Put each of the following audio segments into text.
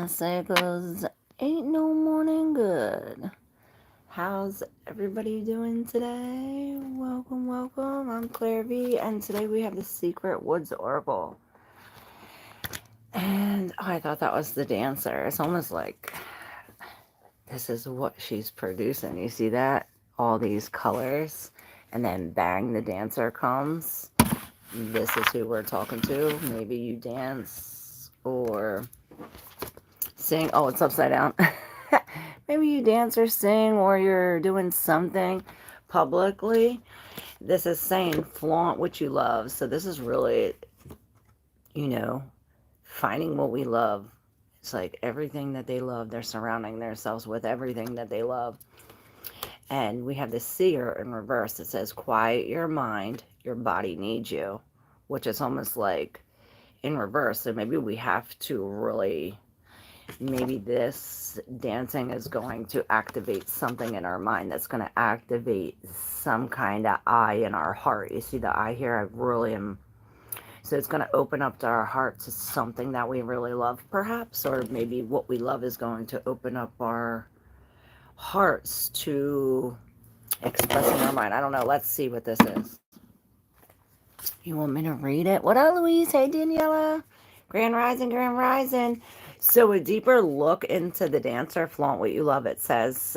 say, 'cause ain't no morning good. How's everybody doing today? Welcome, welcome. I'm ClairV, and today we have the Secret Woods Oracle. And I thought that was the dancer. It's almost like this is what she's producing. You see that? All these colors, and then bang, the dancer comes. This is who we're talking to. Maybe you dance or sing. Oh, it's upside down. Maybe you dance or sing or you're doing something publicly. This is saying flaunt what you love. So this is really, you know, finding what we love. It's like everything that they love, they're surrounding themselves with everything that they love. And we have the seer in reverse. It says, quiet your mind, your body needs you, which is almost like in reverse. So maybe we have to really, maybe this dancing is going to activate something in our mind that's going to activate some kind of eye in our heart. You see the eye here? I really am. So it's going to open up to our heart to something that we really love, perhaps, or maybe what we love is going to open up our hearts to expressing our mind. I don't know. Let's see what this is. You want me to read it? What up, Louise? Hey, Daniela. Grand Rising, Grand Rising. So a deeper look into the dancer, flaunt what you love. It says,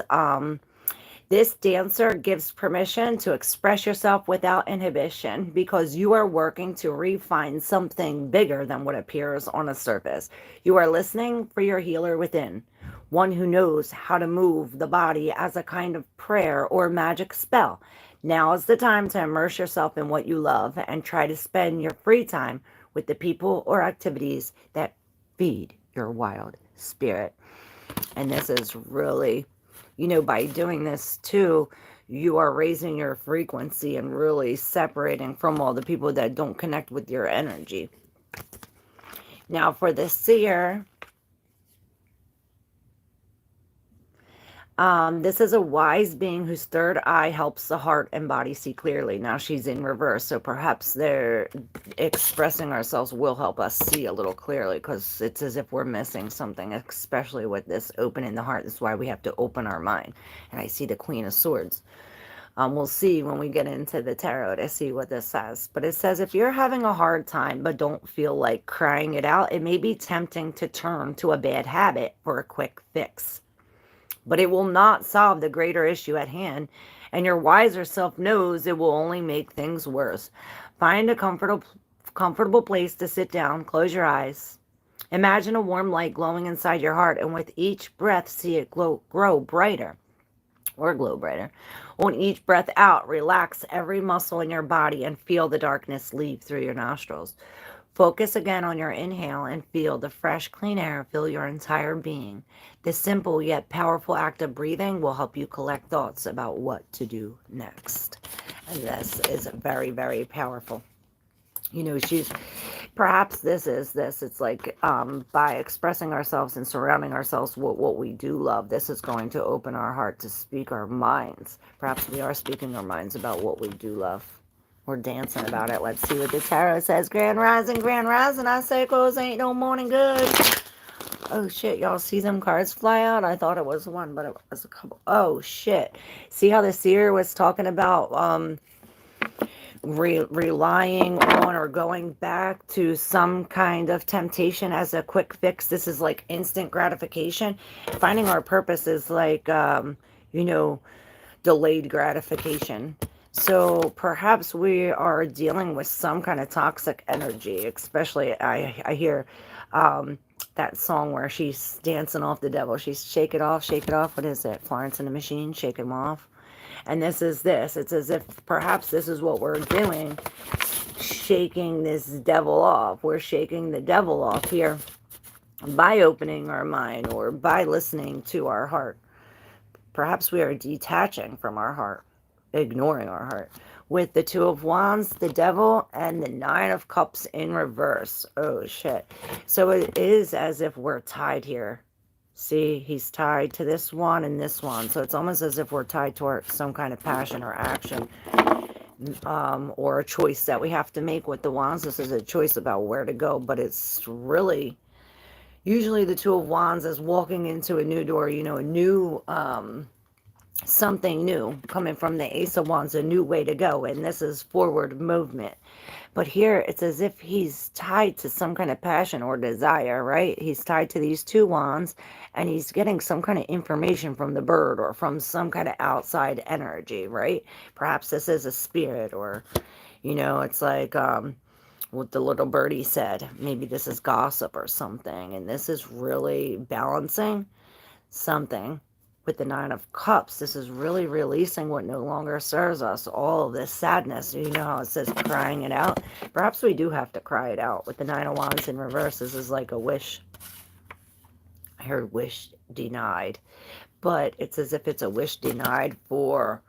this dancer gives permission to express yourself without inhibition because you are working to refine something bigger than what appears on a surface. You are listening for your healer within, one who knows how to move the body as a kind of prayer or magic spell. Now is the time to immerse yourself in what you love and try to spend your free time with the people or activities that feed your wild spirit. And this is really, by doing this too, you are raising your frequency and really separating from all the people that don't connect with your energy. Now for the seer, this is a wise being whose third eye helps the heart and body see clearly. Now she's in reverse, so perhaps they're expressing ourselves will help us see a little clearly, because it's as if we're missing something, especially with this opening the heart. That's why we have to open our mind. And I see the Queen of Swords. We'll see when we get into the tarot to see what this says. But it says, if you're having a hard time but don't feel like crying it out, it may be tempting to turn to a bad habit for a quick fix. But it will not solve the greater issue at hand, and your wiser self knows it will only make things worse. Find a comfortable place to sit down, close your eyes. Imagine a warm light glowing inside your heart, and with each breath, see it grow brighter, or glow brighter. On each breath out, relax every muscle in your body and feel the darkness leave through your nostrils. Focus again on your inhale and feel the fresh, clean air fill your entire being. This simple yet powerful act of breathing will help you collect thoughts about what to do next. And this is very, very powerful. Perhaps this is this. It's like by expressing ourselves and surrounding ourselves with what we do love, this is going to open our heart to speak our minds. Perhaps we are speaking our minds about what we do love. We're dancing about it. Let's see what the tarot says. Grand Rising, Grand Rising. I say, cause ain't no morning good. Oh, shit. Y'all see them cards fly out? I thought it was one, but it was a couple. Oh, shit. See how the seer was talking about relying on or going back to some kind of temptation as a quick fix? This is like instant gratification. Finding our purpose is like, delayed gratification. So perhaps we are dealing with some kind of toxic energy, especially I hear that song where she's dancing off the devil. She's shake it off, shake it off. What is it? Florence and the Machine, shake him off. And this is this. It's as if perhaps this is what we're doing, shaking this devil off. We're shaking the devil off here by opening our mind or by listening to our heart. Perhaps we are detaching from our heart, ignoring our heart. With the Two of Wands, the Devil, and the Nine of Cups in reverse. Oh, shit. So it is as if we're tied here. See, he's tied to this one and this one. So it's almost as if we're tied to some kind of passion or action, or a choice that we have to make with the Wands. This is a choice about where to go, but it's really, Usually the Two of Wands is walking into a new door, you know, a new, something new coming from the Ace of Wands, a new way to go. And this is forward movement. But here it's as if he's tied to some kind of passion or desire, right? He's tied to these two wands and he's getting some kind of information from the bird or from some kind of outside energy, right? Perhaps this is a spirit, or, you know, it's like what the little birdie said. Maybe this is gossip or something. And this is really balancing something. With the Nine of Cups, this is really releasing what no longer serves us. All of this sadness. You know how it says crying it out? Perhaps we do have to cry it out. With the Nine of Wands in reverse, this is like a wish. I heard wish denied. But it's as if it's a wish denied for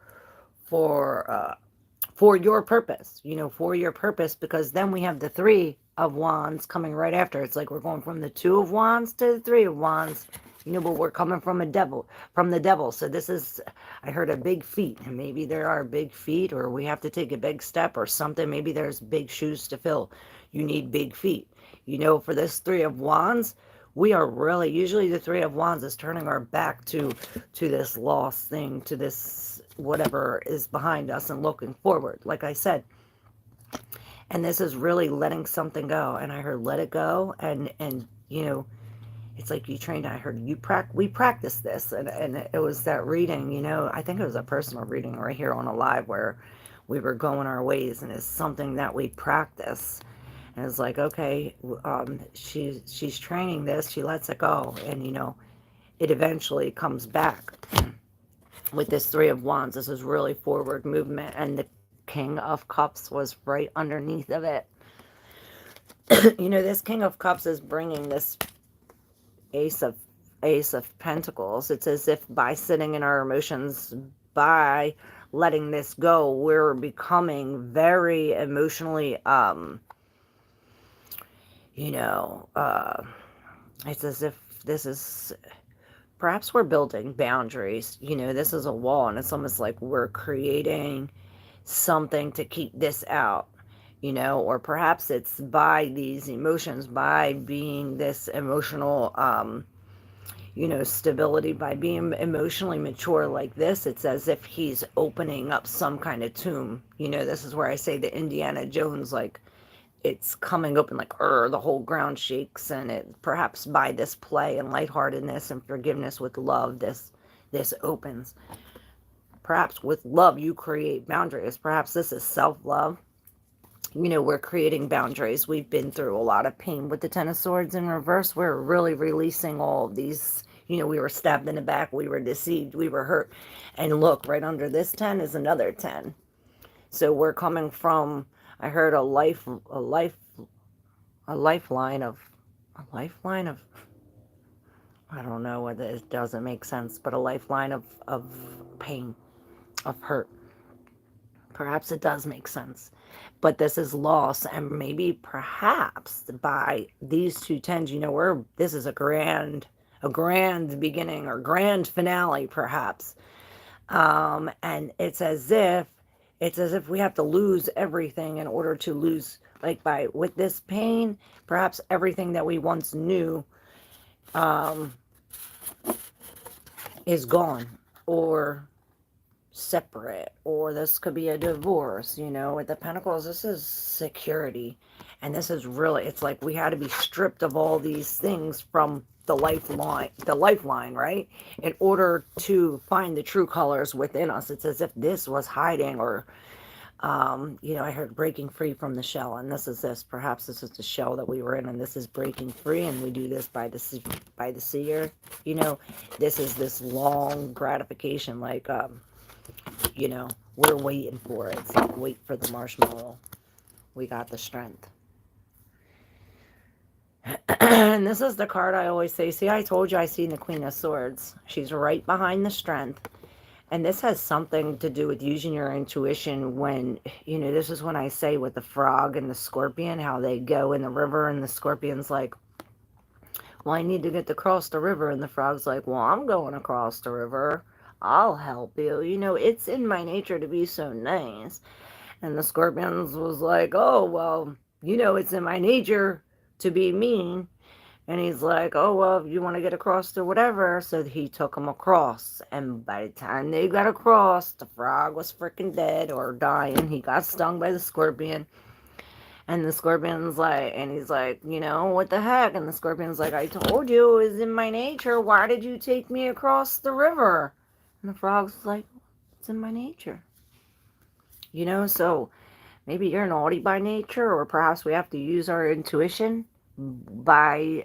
your purpose. You know, for your purpose. Because then we have the Three of Wands coming right after. It's like we're going from the Two of Wands to the Three of Wands. You know, but we're coming from the devil. So this is, I heard a big feat. And maybe there are big feet, or we have to take a big step or something. Maybe there's big shoes to fill. You need big feet. You know, for this Three of Wands, we are really, usually the Three of Wands is turning our back to this lost thing, to this whatever is behind us and looking forward, like I said. And this is really letting something go. And I heard let it go. And you know, it's like you trained. I heard we practice this, and it was that reading. You know, I think it was a personal reading right here on a live where we were going our ways, and it's something that we practice. And it's like, okay, she's training this. She lets it go, and you know, it eventually comes back. With this Three of Wands, this is really forward movement, and the King of Cups was right underneath of it. You know, this King of Cups is bringing this Ace of Pentacles. It's as if by sitting in our emotions, by letting this go, we're becoming very emotionally, you know, it's as if this is, perhaps we're building boundaries. You know, this is a wall, and it's almost like we're creating something to keep this out. You know, or perhaps it's by these emotions, by being this emotional, you know, stability, by being emotionally mature like this, it's as if he's opening up some kind of tomb. You know, this is where I say the Indiana Jones, like, it's coming open, like, the whole ground shakes, and it, perhaps by this play and lightheartedness and forgiveness with love, this opens. Perhaps with love, you create boundaries. Perhaps this is self-love. You know, we're creating boundaries. We've been through a lot of pain with the Ten of Swords in reverse. We're really releasing all of these. You know, we were stabbed in the back. We were deceived. We were hurt. And look, right under this 10 is another 10. So we're coming from, I heard a lifeline of, I don't know whether it doesn't make sense, but a lifeline of pain, of hurt. Perhaps it does make sense. But this is loss, and maybe perhaps by these two tens, you know, this is a grand beginning or grand finale, perhaps. And it's as if we have to lose everything in order to lose, like, with this pain, perhaps everything that we once knew is gone, or separate, or this could be a divorce. You know, with the Pentacles, this is security, and this is really, it's like we had to be stripped of all these things from the lifeline, right, in order to find the true colors within us. It's as if this was hiding, or you know, I heard breaking free from the shell, and perhaps this is the shell that we were in, and this is breaking free, and we do this by the seer. You know, this is this long gratification, like, you know, we're waiting for it. It's like, wait for the marshmallow. We got the strength. And this is the card I always say. See, I told you I seen the Queen of Swords. She's right behind the strength. And this has something to do with using your intuition when, you know, this is when I say with the frog and the scorpion, how they go in the river, and the scorpion's like, well, I need to get across the river. And the frog's like, well, I'm going across the river. I'll help you. You know, it's in my nature to be so nice. And the scorpions was like, oh, well, you know, it's in my nature to be mean. And he's like, oh, well, you want to get across or whatever. So he took him across. And by the time they got across, the frog was freaking dead or dying. He got stung by the scorpion. And the scorpion's like, and he's like, you know, what the heck? And the scorpion's like, I told you it was in my nature. Why did you take me across the river? And the frog's like, it's in my nature. You know, so maybe you're naughty by nature, or perhaps we have to use our intuition by,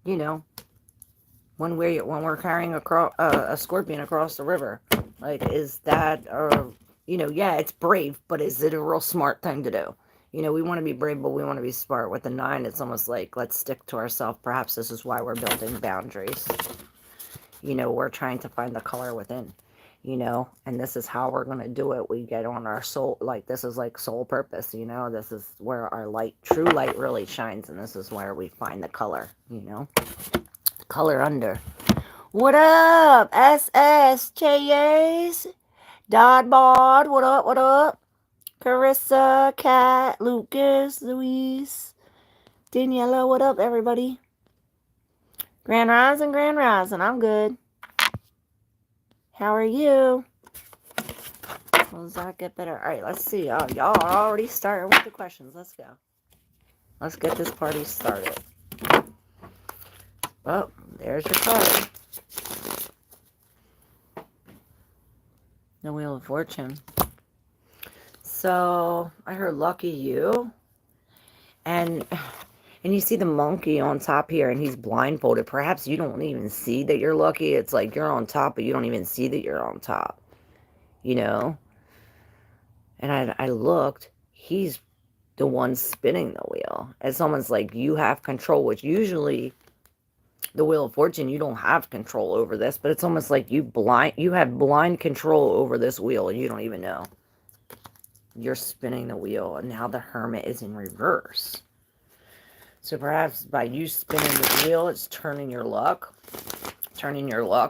you know, when we're carrying a scorpion across the river. Like, is that, you know, yeah, it's brave, but is it a real smart thing to do? You know, we want to be brave, but we want to be smart. With the 9, it's almost like, let's stick to ourselves. Perhaps this is why we're building boundaries. You know, we're trying to find the color within, you know, and this is how we're going to do it. We get on our soul, like, this is like soul purpose, you know, this is where our light, true light really shines, and this is where we find the color, you know, color under. What up, SSJAs? Dodbod, what up, what up? Carissa, Kat, Lucas, Louise, Daniela, what up, everybody? Grand Rising, I'm good. How are you? Well, does that get better? All right, let's see. Oh, y'all are already starting with the questions. Let's go. Let's get this party started. Oh, there's your card. The Wheel of Fortune. So, I heard lucky you. And you see the monkey on top here, and he's blindfolded. Perhaps you don't even see that you're lucky. It's like you're on top, but you don't even see that you're on top. You know? And I looked. He's the one spinning the wheel. It's almost like you have control, which usually the Wheel of Fortune, you don't have control over this, but it's almost like you have blind control over this wheel, and you don't even know. You're spinning the wheel, and now the Hermit is in reverse. So perhaps by you spinning the wheel, it's turning your luck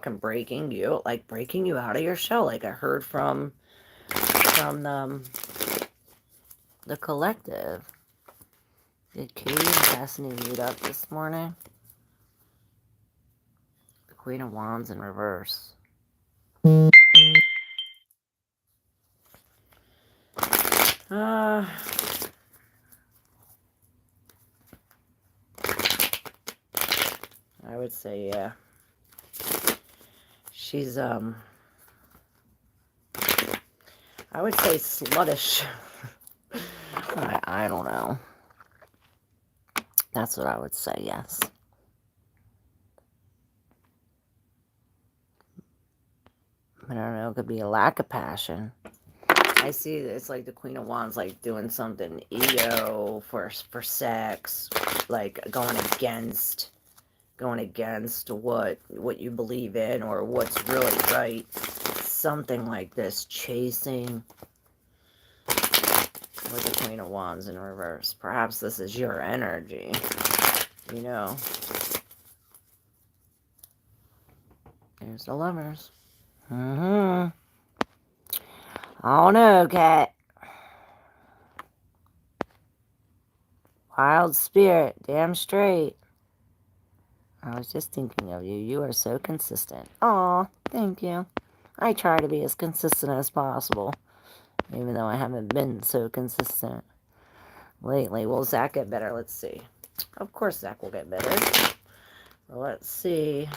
and breaking you out of your shell, like I heard from the collective. Did Katie and Destiny meet up this morning? The Queen of Wands in reverse. I would say, yeah. She's, I would say sluttish. I don't know. That's what I would say, yes. I don't know, it could be a lack of passion. I see it's like the Queen of Wands, like doing something ego for sex, like going against what you believe in or what's really right. Something like this, chasing with the Queen of Wands in reverse. Perhaps this is your energy, you know. There's the Lovers. I don't know, Cat. Wild spirit, damn straight. I was just thinking of you. You are so consistent. Aw, thank you. I try to be as consistent as possible, even though I haven't been so consistent lately. Will Zach get better? Let's see. Of course Zach will get better. Well, let's see.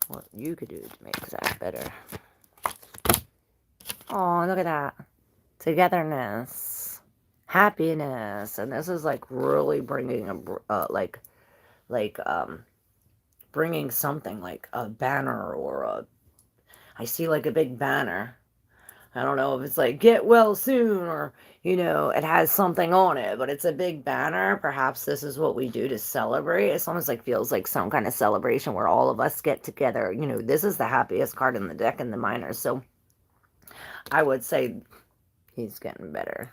What you could do to make Zach better. Oh, look at that. Togetherness. Happiness. And this is like really bringing bringing something like a banner or I see like a big banner. I don't know if it's like get well soon or, you know, it has something on it, but it's a big banner. Perhaps this is what we do to celebrate. It's almost like feels like some kind of celebration where all of us get together. You know, this is the happiest card in the deck in the minor. So I would say he's getting better.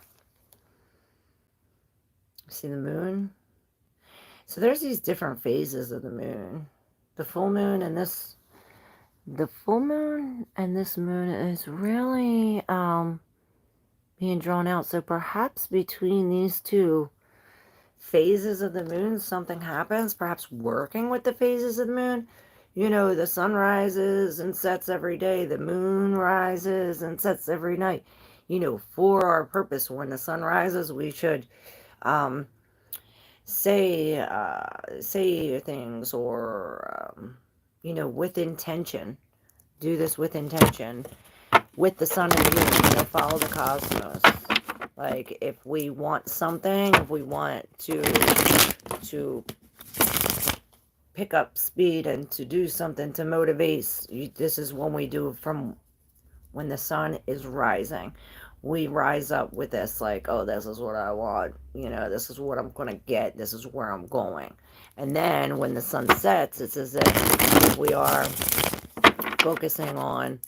See the moon? So there's these different phases of the moon. The full moon and this moon is really, being drawn out. So perhaps between these two phases of the moon, something happens, perhaps working with the phases of the moon. You know, the sun rises and sets every day, the moon rises and sets every night. You know, for our purpose, when the sun rises, we should um, say things, or you know, with intention. Do this with intention, with the sun and the moon. You know, follow the cosmos. Like, if we want something, if we want to pick up speed and to do something to motivate, this is when we do, from when the sun is rising. We rise up with this, like, oh, this is what I want, you know, this is what I'm going to get, this is where I'm going. And then when the sun sets, it's as if we are focusing on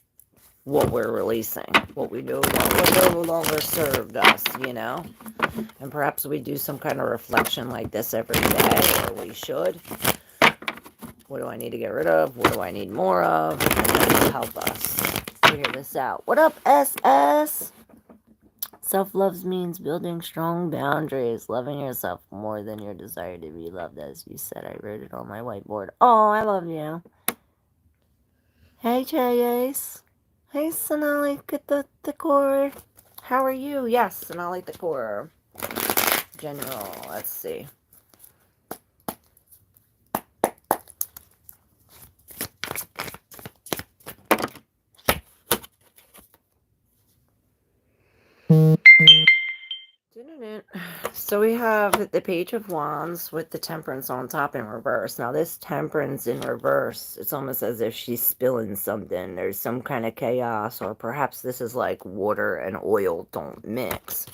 what we're releasing, what we know what no longer served us, you know. And perhaps we do some kind of reflection like this every day, or we should. What do I need to get rid of? What do I need more of? And that will help us figure this out. What up, SS? Self-love means building strong boundaries, loving yourself more than your desire to be loved, as you said. I wrote it on my whiteboard. Oh, I love you. Hey, Chase. Hey, Sonali, get the core. How are you? Yes, Sonali the core. General, let's see. So we have the Page of Wands with the Temperance on top in reverse. Now this Temperance in reverse, it's almost as if she's spilling something. There's some kind of chaos, or perhaps this is like water and oil don't mix.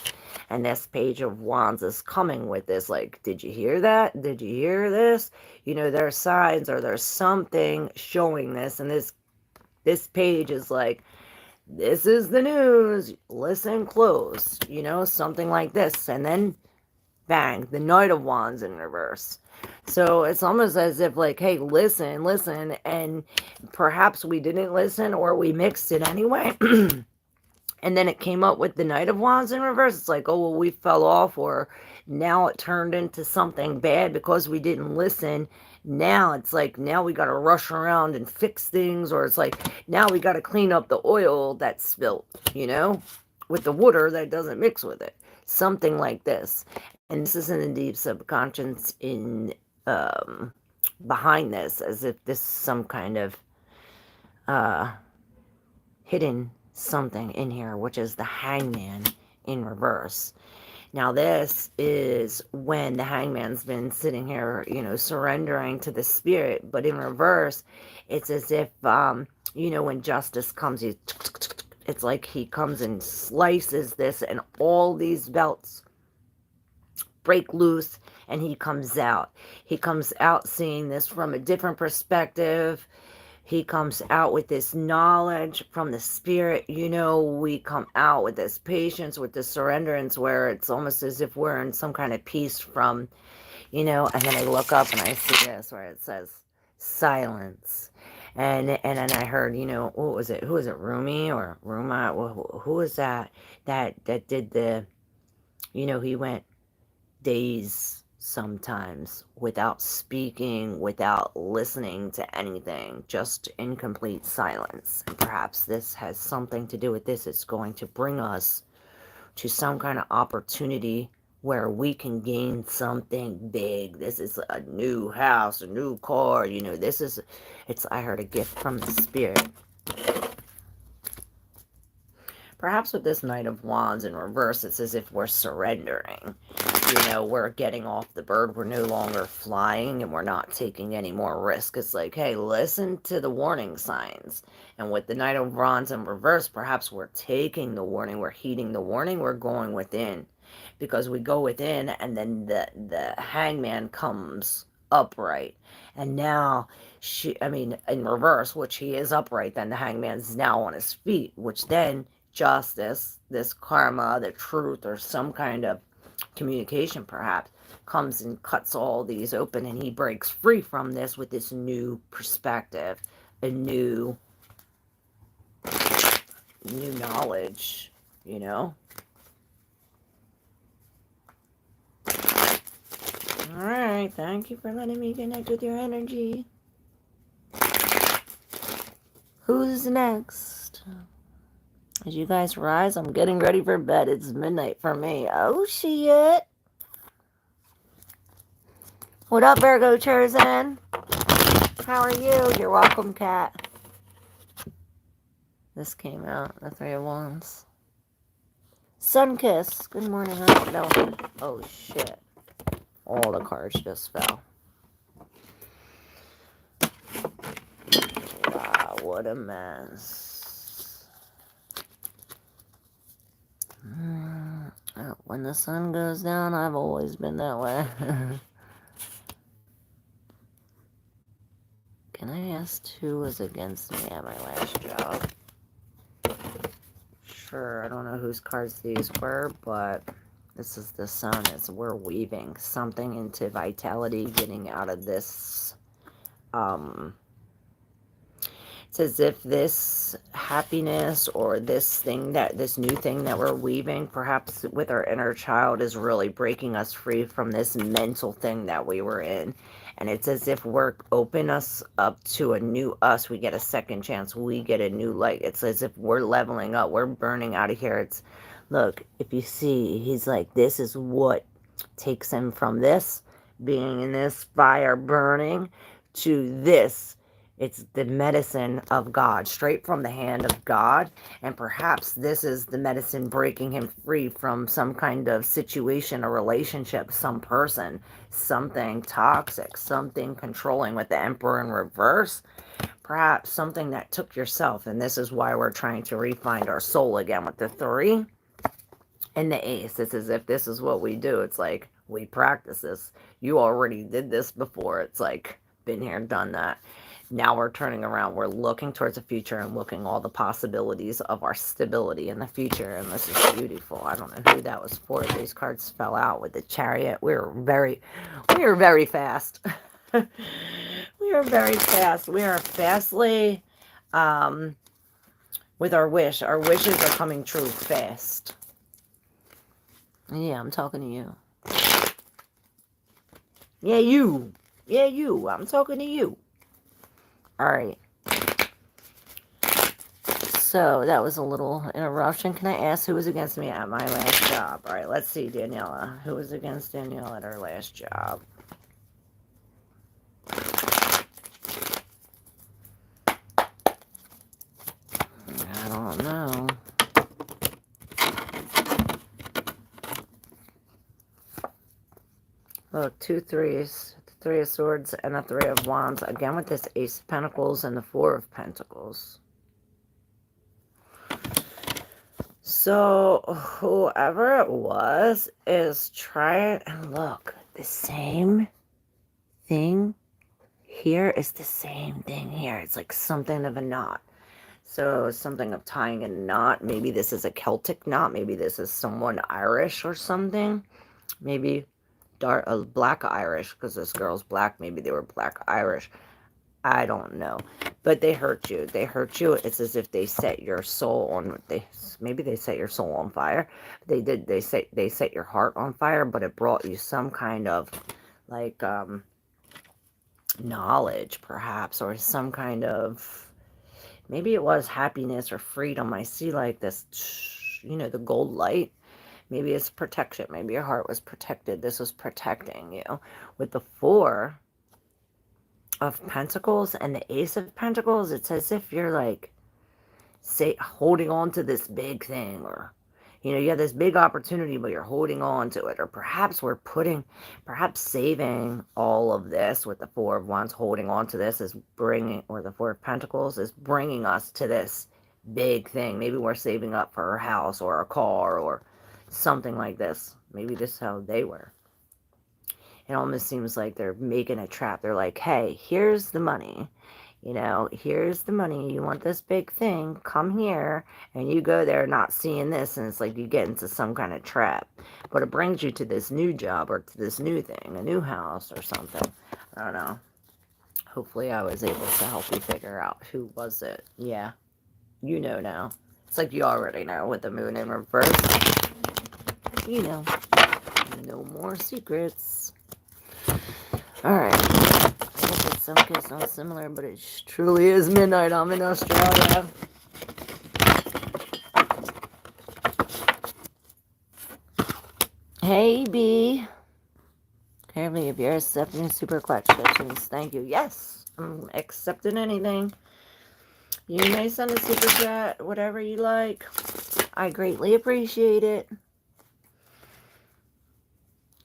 And this Page of Wands is coming with this, like, did you hear that? Did you hear this? You know, there's signs, or there's something showing this, and this page is like, this is the news, listen close, you know, something like this. And then bang, the Knight of Wands in reverse. So it's almost as if, like, hey, listen, and perhaps we didn't listen, or we mixed it anyway. And then it came up with the Knight of Wands in reverse. It's like, oh, well, we fell off, or now it turned into something bad because we didn't listen. Now it's like, now we got to rush around and fix things, or it's like, now we got to clean up the oil that's spilt, you know, with the water that doesn't mix with it. Something like this. And this is in the deep subconscious in behind this, as if this is some kind of hidden something in here, which is the Hangman in reverse. Now this is when the Hangman's been sitting here, you know, surrendering to the spirit, but in reverse, it's as if, you know, when justice comes, it's like he comes and slices this, and all these belts break loose, and he comes out. He comes out seeing this from a different perspective. He comes out with this knowledge from the spirit. You know, we come out with this patience, with this surrenderance, where it's almost as if we're in some kind of peace from, you know, and then I look up and I see this where it says silence. And then I heard, you know, what was it? Who was it? Rumi or Ruma? Who was that did the, you know, he went days sometimes without speaking, without listening to anything, just in complete silence. And perhaps this has something to do with this. It's going to bring us to some kind of opportunity where we can gain something big. This is a new house, a new car, you know, this is, I heard a gift from the spirit. Perhaps with this Knight of Wands in reverse, it's as if we're surrendering. You know, we're getting off the bird. We're no longer flying, and we're not taking any more risk. It's like, hey, listen to the warning signs. And with the Knight of Wands in reverse, perhaps we're taking the warning. We're heeding the warning. We're going within. Because we go within, and then the Hangman comes upright. And now, in reverse, which he is upright, then the Hangman's now on his feet, which then justice, this karma, the truth, or some kind of communication perhaps, comes and cuts all these open, and he breaks free from this with this new perspective, a new knowledge, you know. Alright, thank you for letting me connect with your energy. Who's next? As you guys rise, I'm getting ready for bed. It's midnight for me. Oh, shit. What up, Virgo Chosen? How are you? You're welcome, cat. This came out, the Three of Wands. Sunkiss. Good morning. No. Oh, shit. All the cards just fell. Wow, what a mess. When the sun goes down, I've always been that way. Can I ask who was against me at my last job? Sure, I don't know whose cards these were, but this is the sun. We're weaving something into vitality, getting out of this. It's as if this happiness or this new thing that we're weaving, perhaps with our inner child, is really breaking us free from this mental thing that we were in. And it's as if we're open us up to a new us. We get a second chance. We get a new light. It's as if we're leveling up. We're burning out of here. It's, look, if you see, he's like, this is what takes him from this, being in this fire burning, to this. It's the medicine of God, straight from the hand of God. And perhaps this is the medicine breaking him free from some kind of situation or relationship, some person, something toxic, something controlling, with the Emperor in reverse. Perhaps something that took yourself. And this is why we're trying to refine our soul again with the 3 and the Ace. It's as if this is what we do. It's like, we practice this. You already did this before. It's like, been here, done that. Now we're turning around. We're looking towards the future and looking all the possibilities of our stability in the future. And this is beautiful. I don't know who that was for. These cards fell out with the Chariot. We were very fast. We are very fast. We are fastly with our wish. Our wishes are coming true fast. Yeah, I'm talking to you. Yeah, you. Yeah, you. I'm talking to you. Alright. So, that was a little interruption. Can I ask who was against me at my last job? Alright, let's see, Daniela. Who was against Danielle at her last job? I don't know. Look, 2 3s. 3 of Swords and a 3 of Wands. Again with this Ace of Pentacles and the 4 of Pentacles. So, whoever it was is trying, and look, the same thing here is the same thing here. It's like something of a knot. So, something of tying a knot. Maybe this is a Celtic knot. Maybe this is someone Irish or something. Maybe black Irish, because this girl's black. Maybe they were black Irish. I don't know. But they hurt you. They hurt you. It's as if they set your soul on, maybe they set your soul on fire. They set your heart on fire, but it brought you some kind of like knowledge, perhaps, or some kind of, maybe it was happiness or freedom. I see like this, you know, the gold light. Maybe it's protection. Maybe your heart was protected. This was protecting you. With the 4 of Pentacles and the Ace of Pentacles, it's as if you're like, say, holding on to this big thing, or, you know, you have this big opportunity, but you're holding on to it. Or perhaps perhaps saving all of this with the 4 of Wands, holding on to this is bringing, or the 4 of Pentacles is bringing us to this big thing. Maybe we're saving up for a house or a car or something like this. Maybe this is how they were. It almost seems like they're making a trap. They're like, hey, here's the money. You know, here's the money. You want this big thing, come here. And you go there not seeing this, and it's like you get into some kind of trap. But it brings you to this new job, or to this new thing, a new house or something. I don't know. Hopefully I was able to help you figure out who was it. Yeah, you know now. It's like you already know with the moon in reverse. You know, no more secrets. Alright. I guess it's some case not similar, but it truly is midnight. I'm in Australia. Hey, B. ClairV, if you're accepting super clutch questions, thank you. Yes, I'm accepting anything. You may send a super chat, whatever you like. I greatly appreciate it.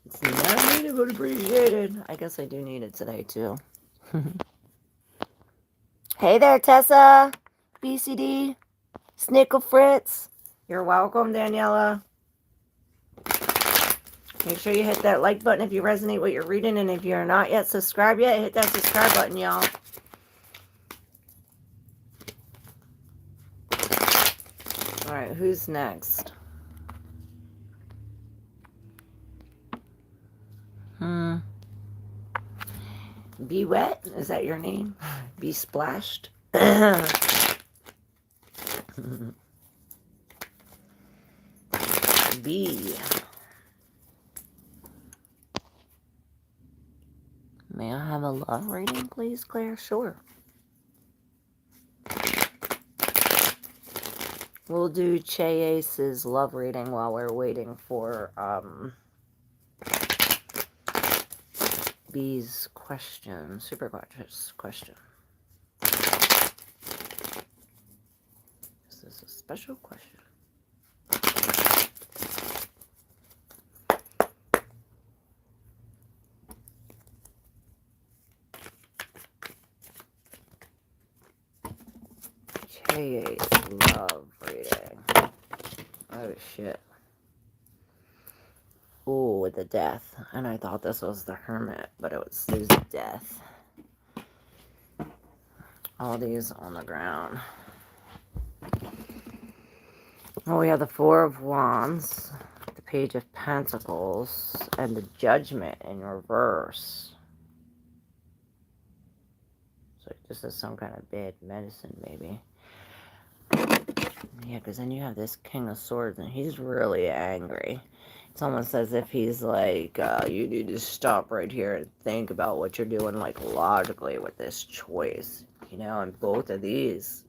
It's not needed, but appreciated. I guess I do need it today, too. Hey there, Tessa. BCD. Snickle Fritz. You're welcome, Daniela. Make sure you hit that like button if you resonate with what you're reading. And if you're not yet subscribed yet, hit that subscribe button, y'all. Alright, who's next? Be wet? Is that your name? Be splashed? B. May I have a love reading, please, Claire? Sure. We'll do Che Ace's love reading while we're waiting for B's question. Super gorgeous question. Is this a special question? Che Ace love reading. Oh shit. Ooh, with the death. And I thought this was the Hermit, but it was his death. All these on the ground. Well, we have the Four of Wands, the Page of Pentacles, and the Judgment in reverse. So this is some kind of bad medicine, maybe. Yeah, because then you have this King of Swords, and he's really angry. It's almost as if he's like, you need to stop right here and think about what you're doing, like, logically with this choice. You know, and both of these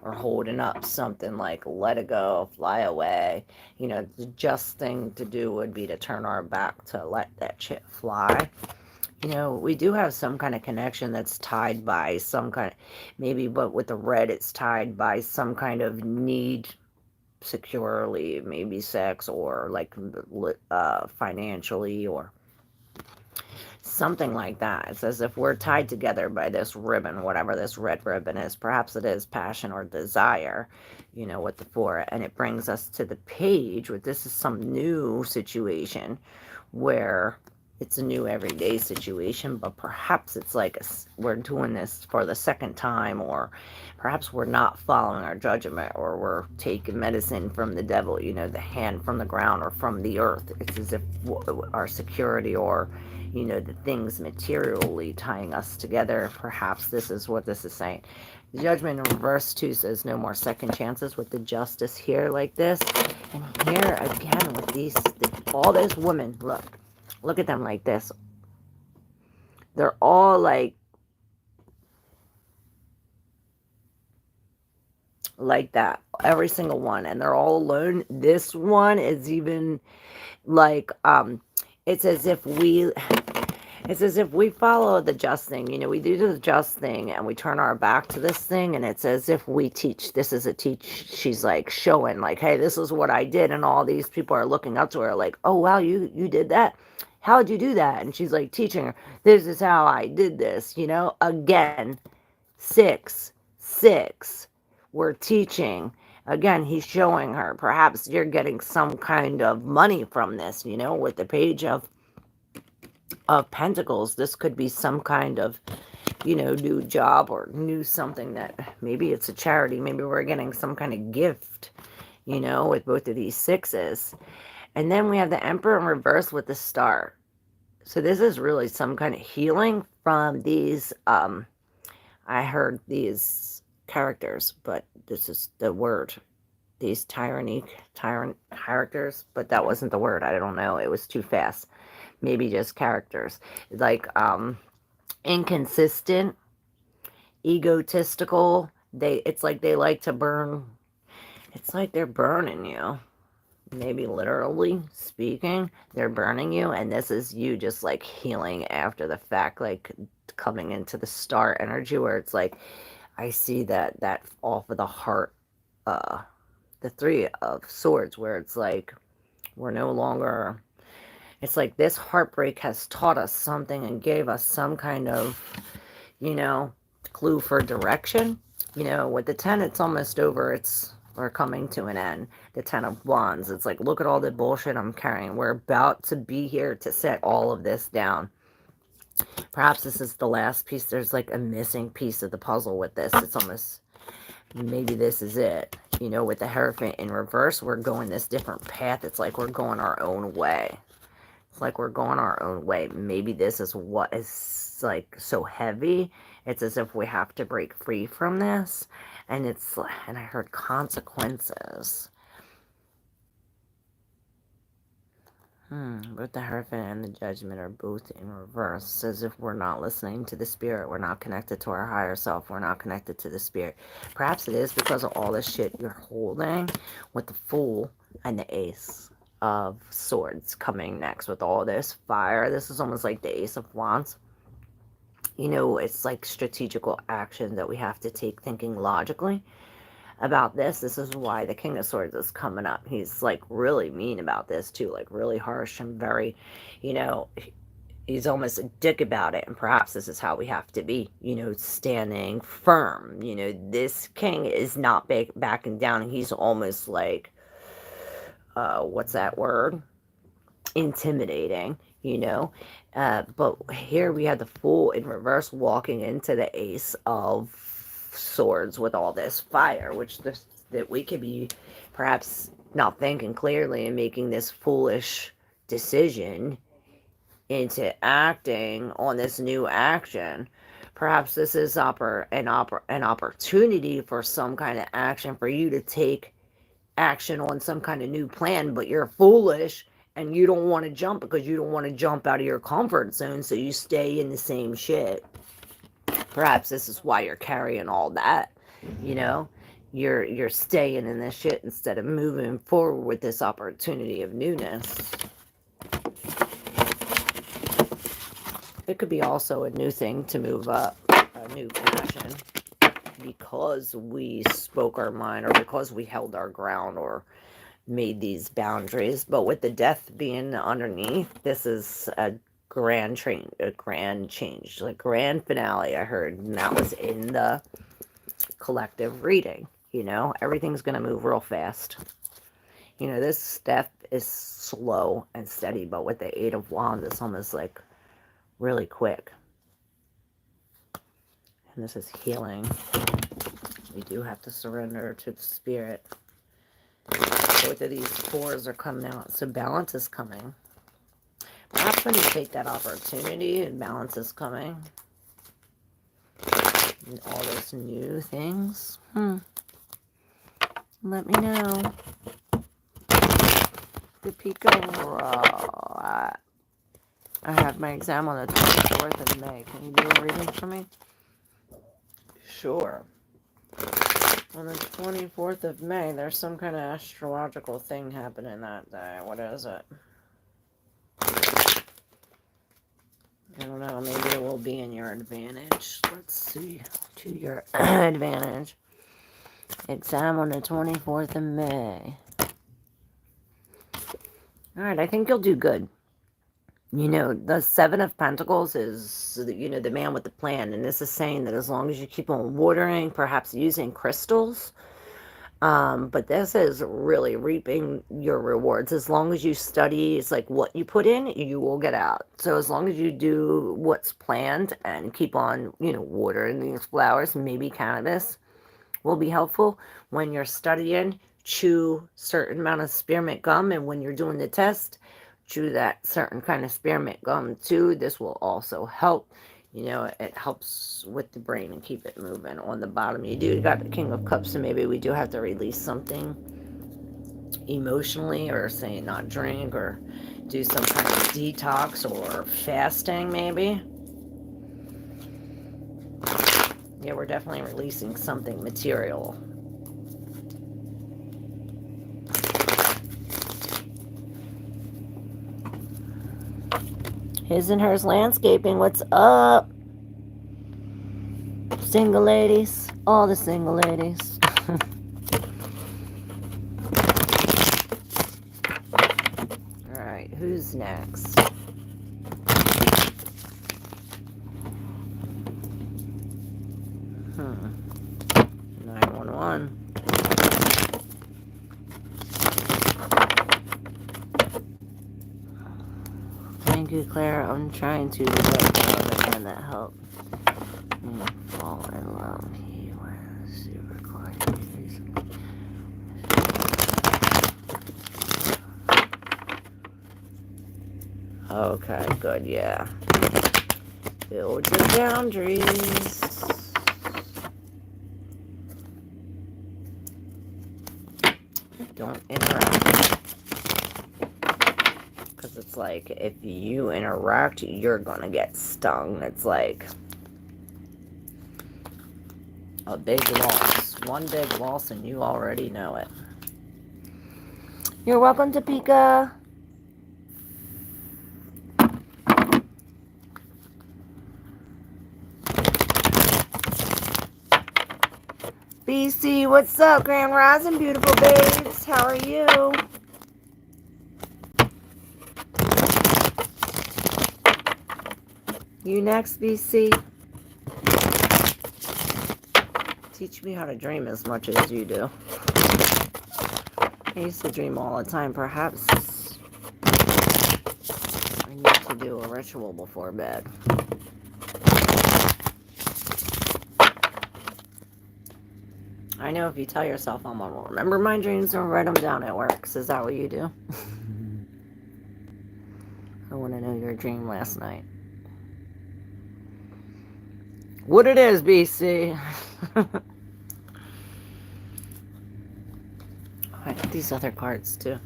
are holding up something like, let it go, fly away. You know, the just thing to do would be to turn our back to let that shit fly. You know, we do have some kind of connection that's tied by some kind of, maybe, but with the red, it's tied by some kind of need securely, maybe sex or like financially or something like that. It's as if we're tied together by this ribbon, whatever this red ribbon is. Perhaps it is passion or desire, you know, with the four. And it brings us to the page where this is some new situation where it's a new everyday situation, but perhaps it's like we're doing this for the second time, or perhaps we're not following our judgment, or we're taking medicine from the devil, you know, the hand from the ground or from the earth. It's as if our security or, you know, the things materially tying us together. Perhaps this is what this is saying. The Judgment in reverse too says no more second chances with the Justice here like this. And here again with these, all those women, look at them like this. They're all like that. Every single one. And they're all alone. This one is even like, it's as if we follow the just thing. You know, we do the just thing and we turn our back to this thing, and it's as if we teach. This is a teach. She's like showing like, hey, this is what I did. And all these people are looking up to her like, oh, wow, you did that? How'd you do that? And she's like teaching her, this is how I did this, you know, again, 6, 6, we're teaching. Again, he's showing her, perhaps you're getting some kind of money from this, you know, with the Page of Pentacles. This could be some kind of, you know, new job or new something that maybe it's a charity. Maybe we're getting some kind of gift, you know, with both of these 6s. And then we have the Emperor in reverse with the Star. So this is really some kind of healing from these, I heard these characters, but this is the word. These tyrant characters, but that wasn't the word. I don't know. It was too fast. Maybe just characters. Like, inconsistent, egotistical. It's like they like to burn. It's like they're burning you. Maybe literally speaking, they're burning you, and this is you just like healing after the fact, like coming into the star energy where it's like I see that off of the heart, uh, the Three of Swords, where it's like we're no longer. It's like this heartbreak has taught us something and gave us some kind of, you know, clue for direction. With the 10, it's almost over. We're coming to an end. The 10 of Wands. It's like, look at all the bullshit I'm carrying. We're about to be here to set all of this down. Perhaps this is the last piece. There's like a missing piece of the puzzle with this. It's almost, maybe this is it. With the Hierophant in reverse, we're going this different path. It's like we're going our own way. It's like we're going our own way. Maybe this is what is like so heavy. It's as if we have to break free from this. And I heard consequences. Both the Hierophant and the Judgment are both in reverse. It's as if we're not listening to the Spirit. We're not connected to our higher self. We're not connected to the Spirit. Perhaps it is because of all this shit you're holding with the Fool and the Ace of Swords coming next with all this fire. This is almost like the Ace of Wands. It's like strategical action that we have to take, thinking logically about this. This is why the King of Swords is coming up. He's like really mean about this too, like really harsh and very, he's almost a dick about it. And perhaps this is how we have to be, standing firm. This king is not backing down. He's almost like, what's that word? Intimidating, but here we have the Fool in reverse walking into the Ace of Swords with all this fire, that we could be perhaps not thinking clearly and making this foolish decision into acting on this new action. Perhaps this is an opportunity for some kind of action, for you to take action on some kind of new plan, but you're foolish and you don't want to jump because you don't want to jump out of your comfort zone, so you stay in the same shit. Perhaps this is why you're carrying all that, you're staying in this shit instead of moving forward with this opportunity of newness. It could be also a new thing to move up, a new passion, because we spoke our mind, or because we held our ground, or made these boundaries. But with the Death being underneath, this is a grand change, like grand finale, I heard, and that was in the collective reading. Everything's gonna move real fast. This step is slow and steady, but with the Eight of Wands, it's almost like really quick. And this is healing. We do have to surrender to the Spirit. Both of these fours are coming out, so balance is coming. Perhaps when you take that opportunity, and balance is coming. And all those new things. Let me know. The Pico. I have my exam on the 24th of May. Can you do a reading for me? Sure. On the 24th of May, there's some kind of astrological thing happening that day. What is it? I don't know. Maybe it will be in your advantage. Let's see. To your advantage. Exam on the 24th of May. Alright, I think you'll do good. The Seven of Pentacles is, the man with the plan. And this is saying that as long as you keep on watering, perhaps using crystals. But this is really reaping your rewards. As long as you study, it's like what you put in, you will get out. So as long as you do what's planned and keep on, watering these flowers, maybe cannabis will be helpful. When you're studying, chew certain amount of spearmint gum. And when you're doing the test, chew that certain kind of spearmint gum too. This will also help. It helps with the brain and keep it moving. On the bottom, you got the King of Cups, so maybe we do have to release something emotionally, or say not drink, or do some kind of detox or fasting maybe. Yeah, we're definitely releasing something material. His and Hers Landscaping, what's up? Single ladies, all the single ladies. Alright, who's next? Hmm. 911. Thank you, Claire. I'm trying to let go of the man that helped me fall in love. He was super quiet. Okay, good, yeah. Build your boundaries. Don't interact. Because it's like, if you interact, you're gonna get stung. It's like a big loss. One big loss, and you already know it. You're welcome, Topeka. BC, what's up, Grand Rising, beautiful babes? How are you? You next, BC? Teach me how to dream as much as you do. I used to dream all the time. Perhaps I need to do a ritual before bed. I know if you tell yourself I'm gonna remember my dreams and write them down, it works. Is that what you do? I want to know your dream last night. What it is, BC. I got these other cards too.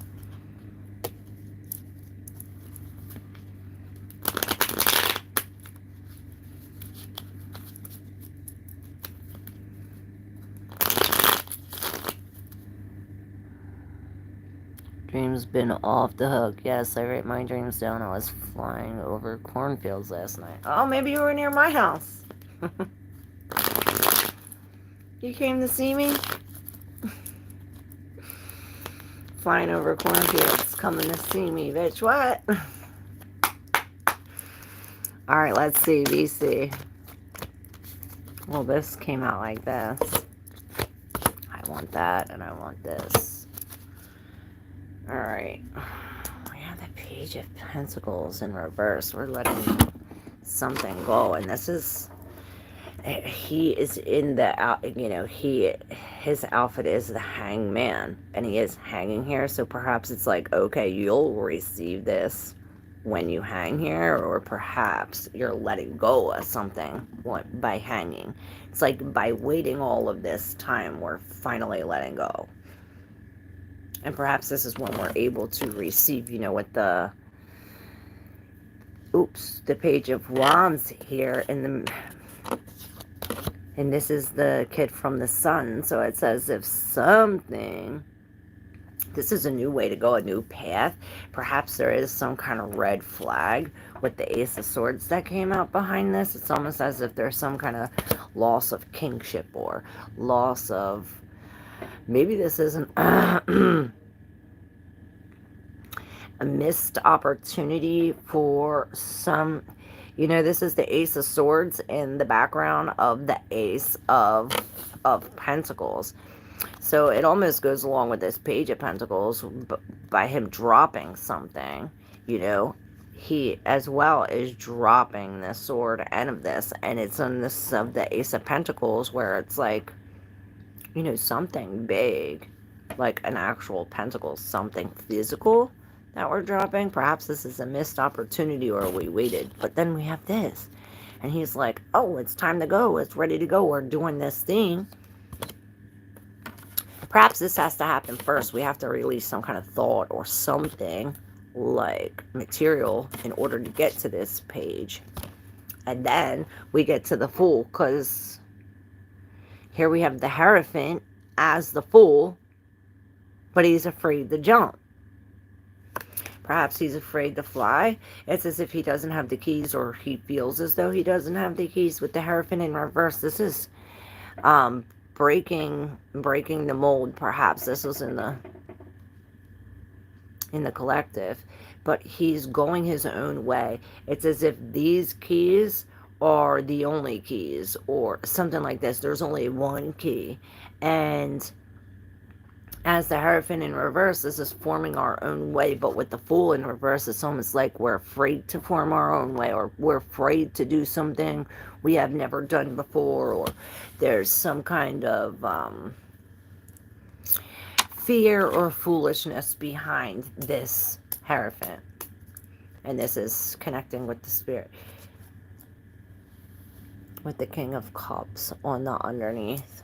Dreams been off the hook. Yes, I write my dreams down. I was flying over cornfields last night. Oh, maybe you were near my house. You came to see me? Flying over cornfields, coming to see me, bitch. What? Alright, let's see, VC. Well, this came out like this. I want that, and I want this. Alright. We have the Page of Pentacles in reverse. We're letting something go, and this is... He is in the, you know, his outfit is the hangman, and he is hanging here, so perhaps it's like, okay, you'll receive this when you hang here, or perhaps you're letting go of something by hanging. It's like by waiting all of this time, we're finally letting go. And perhaps this is when we're able to receive, you know, with the, oops, the Page of Wands here in the... And this is the kid from the sun. So it says if something, this is a new way to go, a new path. Perhaps there is some kind of red flag with the Ace of Swords that came out behind this. It's almost as if there's some kind of loss of kingship or loss of, maybe this isn't a missed opportunity for some... You know, this is the Ace of Swords in the background of the Ace of Pentacles. So it almost goes along with this Page of Pentacles by him dropping something. You know, he as well is dropping the sword end of this. And it's on this of the Ace of Pentacles where it's like, you know, something big. Like an actual pentacle, something physical that we're dropping. Perhaps this is a missed opportunity or we waited. But then we have this. And he's like, oh, it's time to go. It's ready to go. We're doing this thing. Perhaps this has to happen first. We have to release some kind of thought or something like material in order to get to this page. And then we get to the Fool, because Here we have the Hierophant as the Fool, but he's afraid to jump. Perhaps he's afraid to fly. It's as if he doesn't have the keys, or he feels as though he doesn't have the keys with the Hierophant in reverse. This is breaking the mold. Perhaps this was in the collective, but he's going his own way. It's as if these keys are the only keys, or something like this. There's only one key, and as the Hierophant in reverse, this is forming our own way. But with the Fool in reverse, it's almost like we're afraid to form our own way, or we're afraid to do something we have never done before, or there's some kind of fear or foolishness behind this Hierophant. And this is connecting with the Spirit, with the King of Cups on the underneath.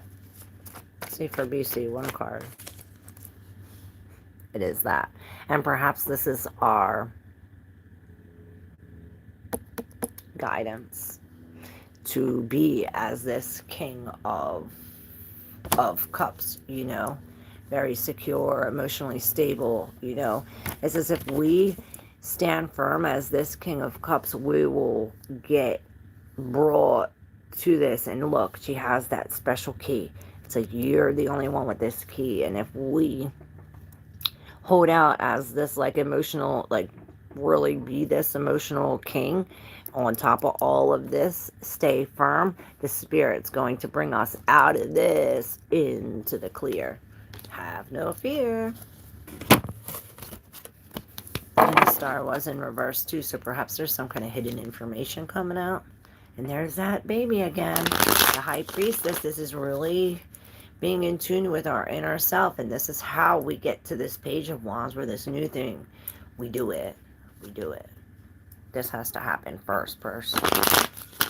See, for BC, one card. It is that. And perhaps this is our guidance to be as this King of Cups, you know, very secure, emotionally stable, you know. It's as if we stand firm as this King of Cups, we will get brought to this. And look, she has that special key. It's like, you're the only one with this key. And if we hold out as this, like, emotional, like, really be this emotional king on top of all of this, stay firm, the Spirit's going to bring us out of this into the clear. Have no fear. And the star was in reverse too, so perhaps there's some kind of hidden information coming out. And there's that baby again, the High Priestess. This is really being in tune with our inner self, and this is how we get to this Page of Wands, where this new thing, we do it. We do it. This has to happen first, purse.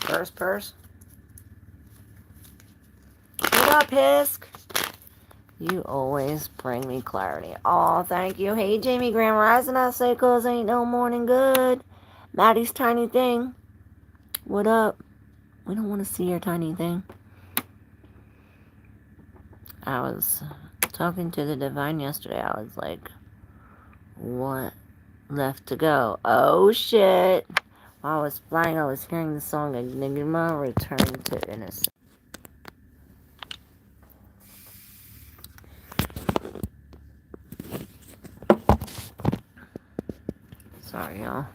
First, purse. What up, Hisk? You always bring me clarity. Oh, thank you. Hey, Jamie Graham Rising. I say, cause ain't no morning good. Maddie's tiny thing. What up? We don't want to see your tiny thing. I was talking to the Divine yesterday. I was like, what left to go? Oh, shit. While I was flying, I was hearing the song Enigma, Return to Innocence. Sorry, y'all.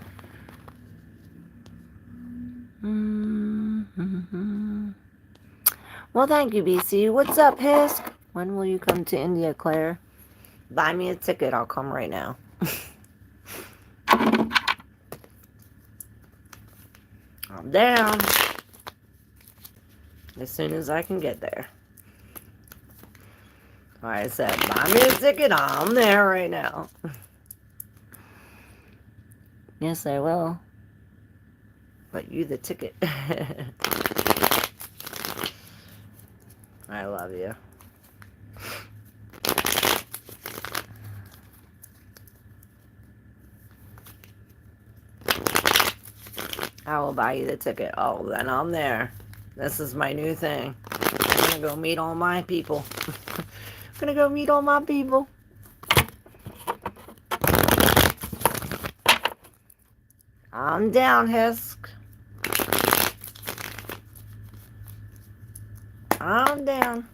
Well, thank you, BC. What's up, Hisk? When will you come to India, Claire? Buy me a ticket. I'll come right now. I'm down. As soon as I can get there. Like I said, buy me a ticket. I'm there right now. Yes, I will. But you the ticket. I love you. I will buy you the ticket. Oh, then I'm there. This is my new thing. I'm gonna go meet all my people. I'm gonna go meet all my people. I'm down, Hisk. I'm down.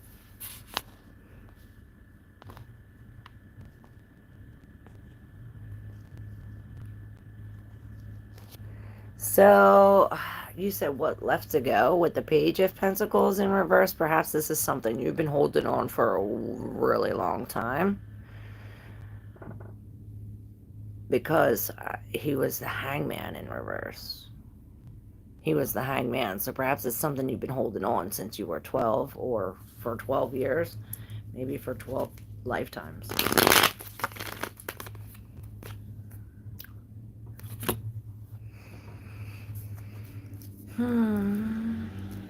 So, you said what left to go with the Page of Pentacles in reverse? Perhaps this is something you've been holding on for a really long time. Because he was the Hangman in reverse. He was the Hangman. So perhaps it's something you've been holding on since you were 12, or for 12 years. Maybe for 12 lifetimes.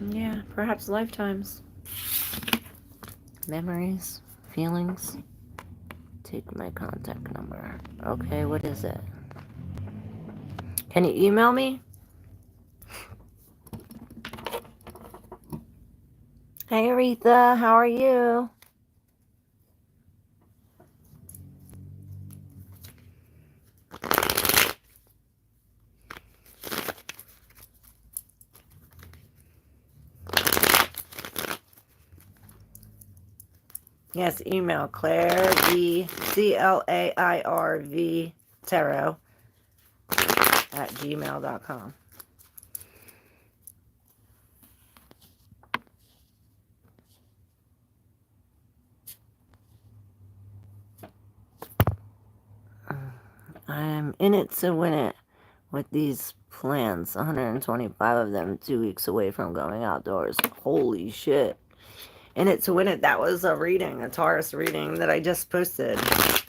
Yeah, perhaps lifetimes. Memories, feelings. Take my contact number. Okay, what is it? Can you email me? Hey Aretha, how are you? Yes, email ClairV, CLAIRV, tarot at gmail.com. I am in it to win it with these plants. 125 of them, 2 weeks away from going outdoors. Holy shit. In it to win it, that was a reading, a Taurus reading that I just posted a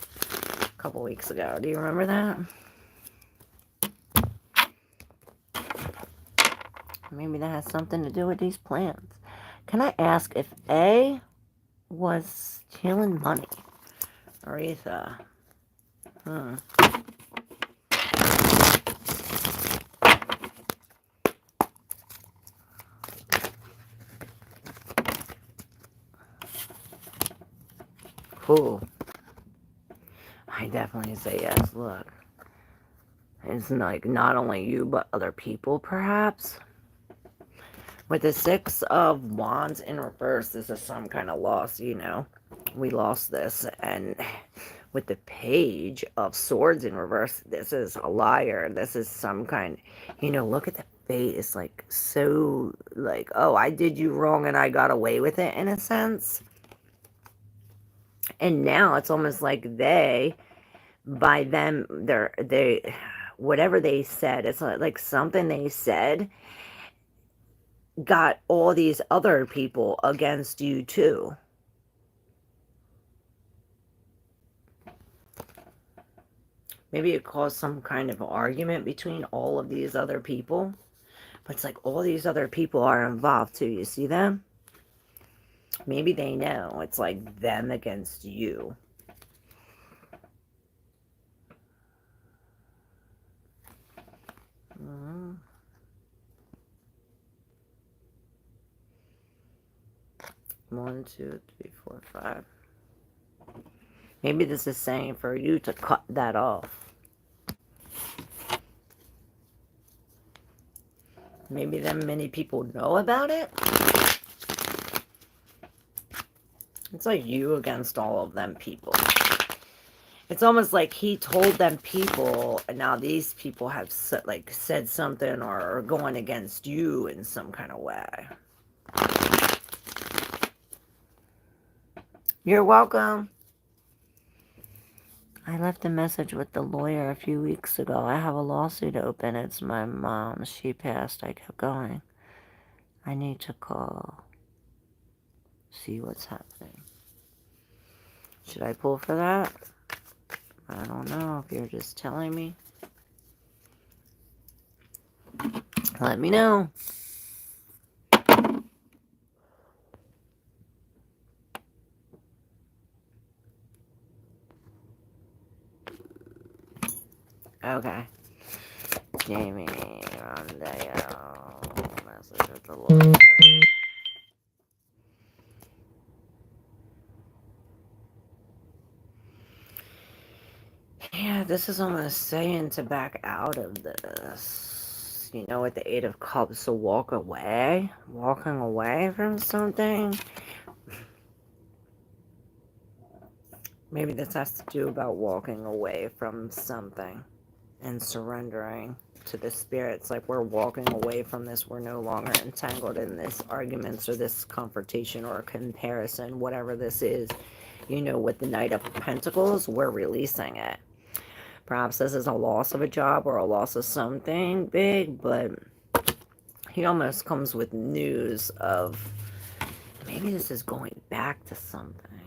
couple weeks ago. Do you remember that? Maybe that has something to do with these plants. Can I ask if A was stealing money? Aretha. Cool. I definitely say yes. Look, it's like not only you, but other people, perhaps. With the Six of Wands in reverse, this is some kind of loss, you know. We lost this. And with the Page of Swords in reverse, this is a liar. This is some kind, you know, look at the face. Like, so, like, oh, I did you wrong and I got away with it, in a sense. And now it's almost like by them, whatever they said, it's like something they said got all these other people against you too. Maybe it caused some kind of argument between all of these other people. But it's like all these other people are involved too. You see them? Maybe they know. It's like them against you. Mm-hmm. 1, 2, 3, 4, 5. Maybe this is saying for you to cut that off. Maybe that many people know about it. It's like you against all of them people. It's almost like he told them people, and now these people have like said something or are going against you in some kind of way. You're welcome. I left a message with the lawyer a few weeks ago. I have a lawsuit open. It's my mom. She passed. I kept going. I need to call. See what's happening. Should I pull for that? I don't know if you're just telling me. Let me know. Okay. Jamie Rondeo. Message with the lawyer. Yeah, this is almost saying to back out of this. You know, with the Eight of Cups, to walk away. Walking away from something. Maybe this has to do about walking away from something and surrendering to the spirits. Like we're walking away from this. We're no longer entangled in this arguments or this confrontation or comparison, whatever this is. You know, with the Knight of Pentacles, we're releasing it. Perhaps this is a loss of a job or a loss of something big, but he almost comes with news of maybe this is going back to something.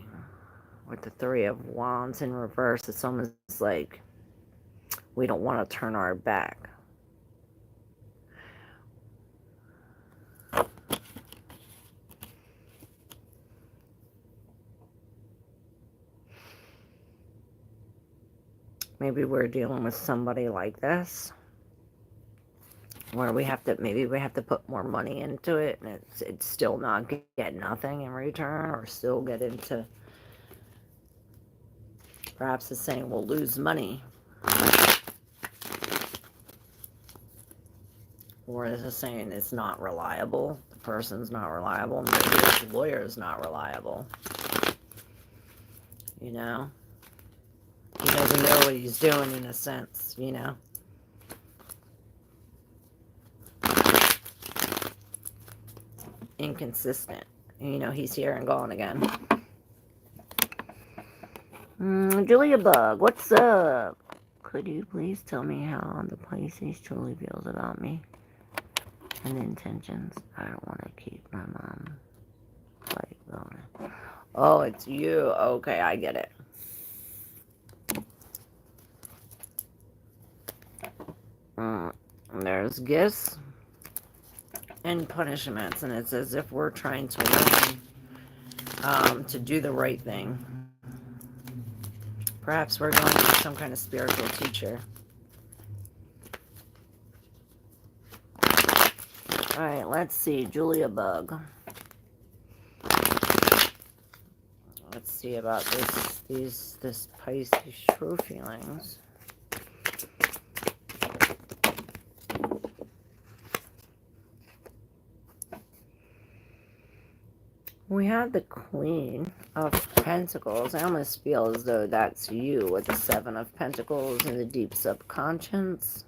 With the Three of Wands in reverse, it's almost like we don't want to turn our back. Maybe we're dealing with somebody like this. where maybe we have to put more money into it, and it's still not get nothing in return, or still get into, perhaps it's saying we'll lose money, or this is saying it's not reliable, the person's not reliable, maybe this lawyer is not reliable, you know, he doesn't know what he's doing in a sense, you know. Inconsistent. You know, he's here and gone again. Julia Bug, what's up? Could you please tell me how the Pisces truly feels about me and the intentions? I don't want to keep my mom like going. Oh, it's you. Okay, I get it. There's gifts and punishments, and it's as if we're trying to learn to do the right thing. Perhaps we're going to be some kind of spiritual teacher. Alright, let's see. Julia Bug. Let's see about this Pisces true feelings. We have the Queen of Pentacles. I almost feel as though that's you with the Seven of Pentacles and the deep subconscious.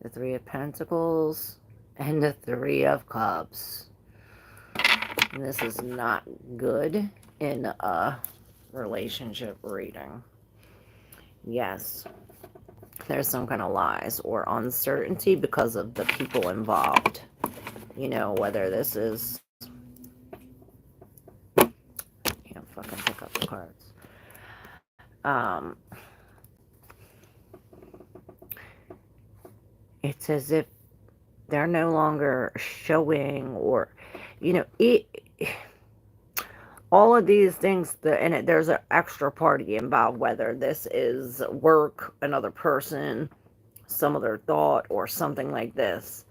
The Three of Pentacles and the Three of Cups. And this is not good in a relationship reading. Yes, there's some kind of lies or uncertainty because of the people involved. You know, whether this is... Can't fucking pick up the cards. It's as if they're no longer showing, or, you know, all of these things, there's an extra party involved, whether this is work, another person, some other thought, or something like this.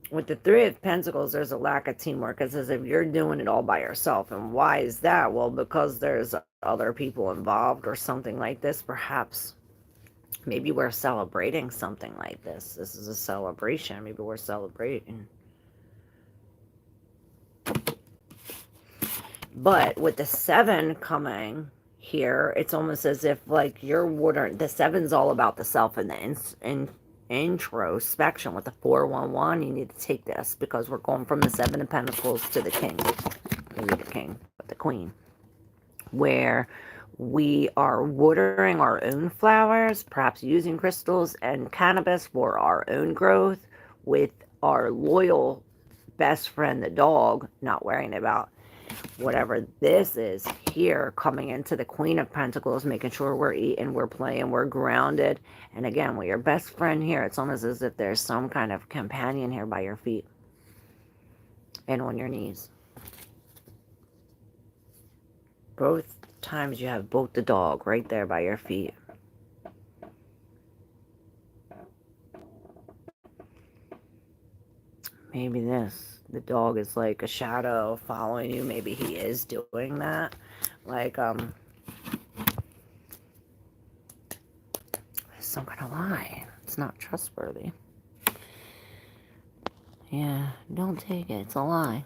With the Three of Pentacles, there's a lack of teamwork. It's as if you're doing it all by yourself. And why is that? Well, because there's other people involved or something like this. Perhaps, maybe we're celebrating something like this. This is a celebration. Maybe we're celebrating. But with the Seven coming here, it's almost as if, like, you're watering. The Seven's all about the self and the introspection. With the 411, you need to take this, because we're going from the Seven of Pentacles to the King. Maybe the King, but the Queen. Where we are watering our own flowers, perhaps using crystals and cannabis for our own growth, with our loyal best friend, the dog, not worrying about whatever this is here, coming into the Queen of Pentacles, making sure we're eating, we're playing, we're grounded. And again, with your best friend here, it's almost as if there's some kind of companion here by your feet and on your knees. Both times you have both the dog right there by your feet. Maybe the dog is like a shadow following you. Maybe he is doing that. Like, some kind of lie. It's not trustworthy. Yeah, don't take it. It's a lie.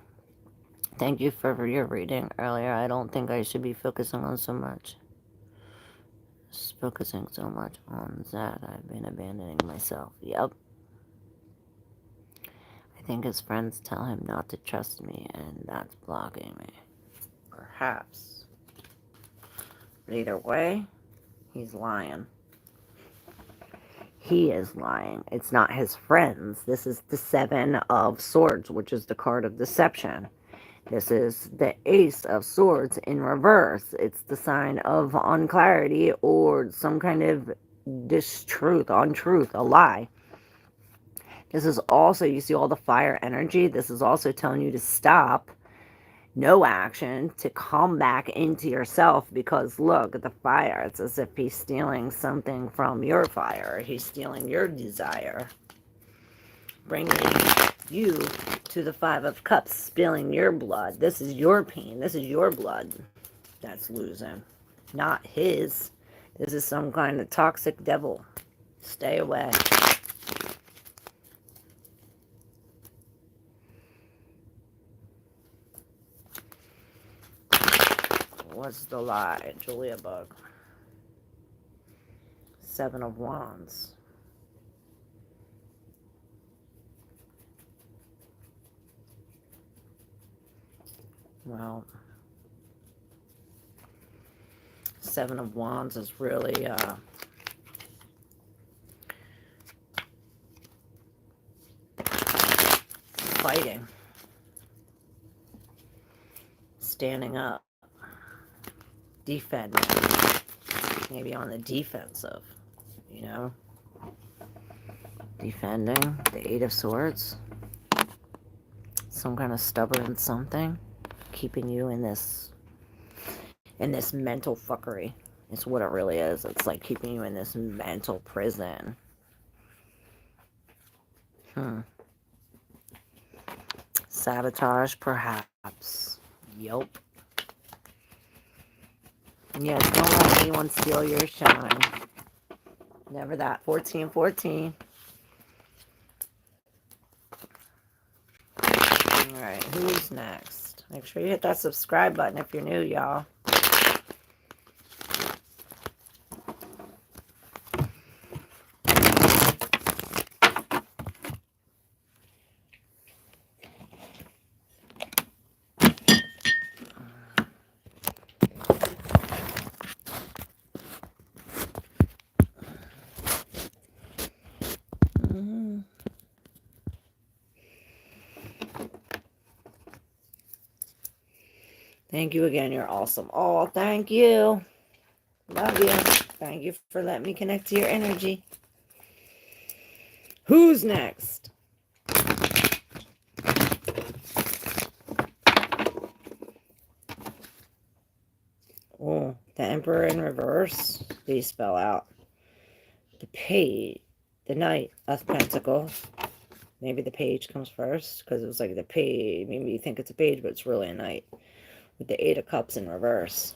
Thank you for your reading earlier. I don't think I should be focusing on so much. Focusing so much on that, I've been abandoning myself. Yep. I think his friends tell him not to trust me, and that's blocking me. Perhaps. But either way, he's lying. He is lying. It's not his friends. This is the Seven of Swords, which is the card of deception. This is the Ace of Swords in reverse. It's the sign of unclarity or some kind of distruth, untruth, a lie. This is also, you see all the fire energy. This is also telling you to stop no action to come back into yourself, because look at the fire. It's as if he's stealing something from your fire. He's stealing your desire, bringing you to the Five of Cups, spilling your blood. This is your pain. This is your blood that's losing, not his. This is some kind of toxic devil. Stay away. What's the lie? Julia Bug. Seven of Wands. Well, Seven of Wands is really fighting, standing up, defending, maybe on the defensive, you know, defending. The Eight of Swords, some kind of stubborn something keeping you in this mental fuckery. It's what it really is. It's like keeping you in this mental prison. Sabotage, perhaps. Yup. Yes, don't let anyone steal your shine. Never that. 14. Alright, who's next? Make sure you hit that subscribe button if you're new, y'all. Thank you again. You're awesome. Oh, thank you. Love you. Thank you for letting me connect to your energy. Who's next? Oh, the Emperor in reverse. Please spell out. The Page. The Knight of Pentacles. Maybe the Page comes first, because it was like the Page. Maybe you think it's a Page, but it's really a Knight. With the Eight of Cups in reverse.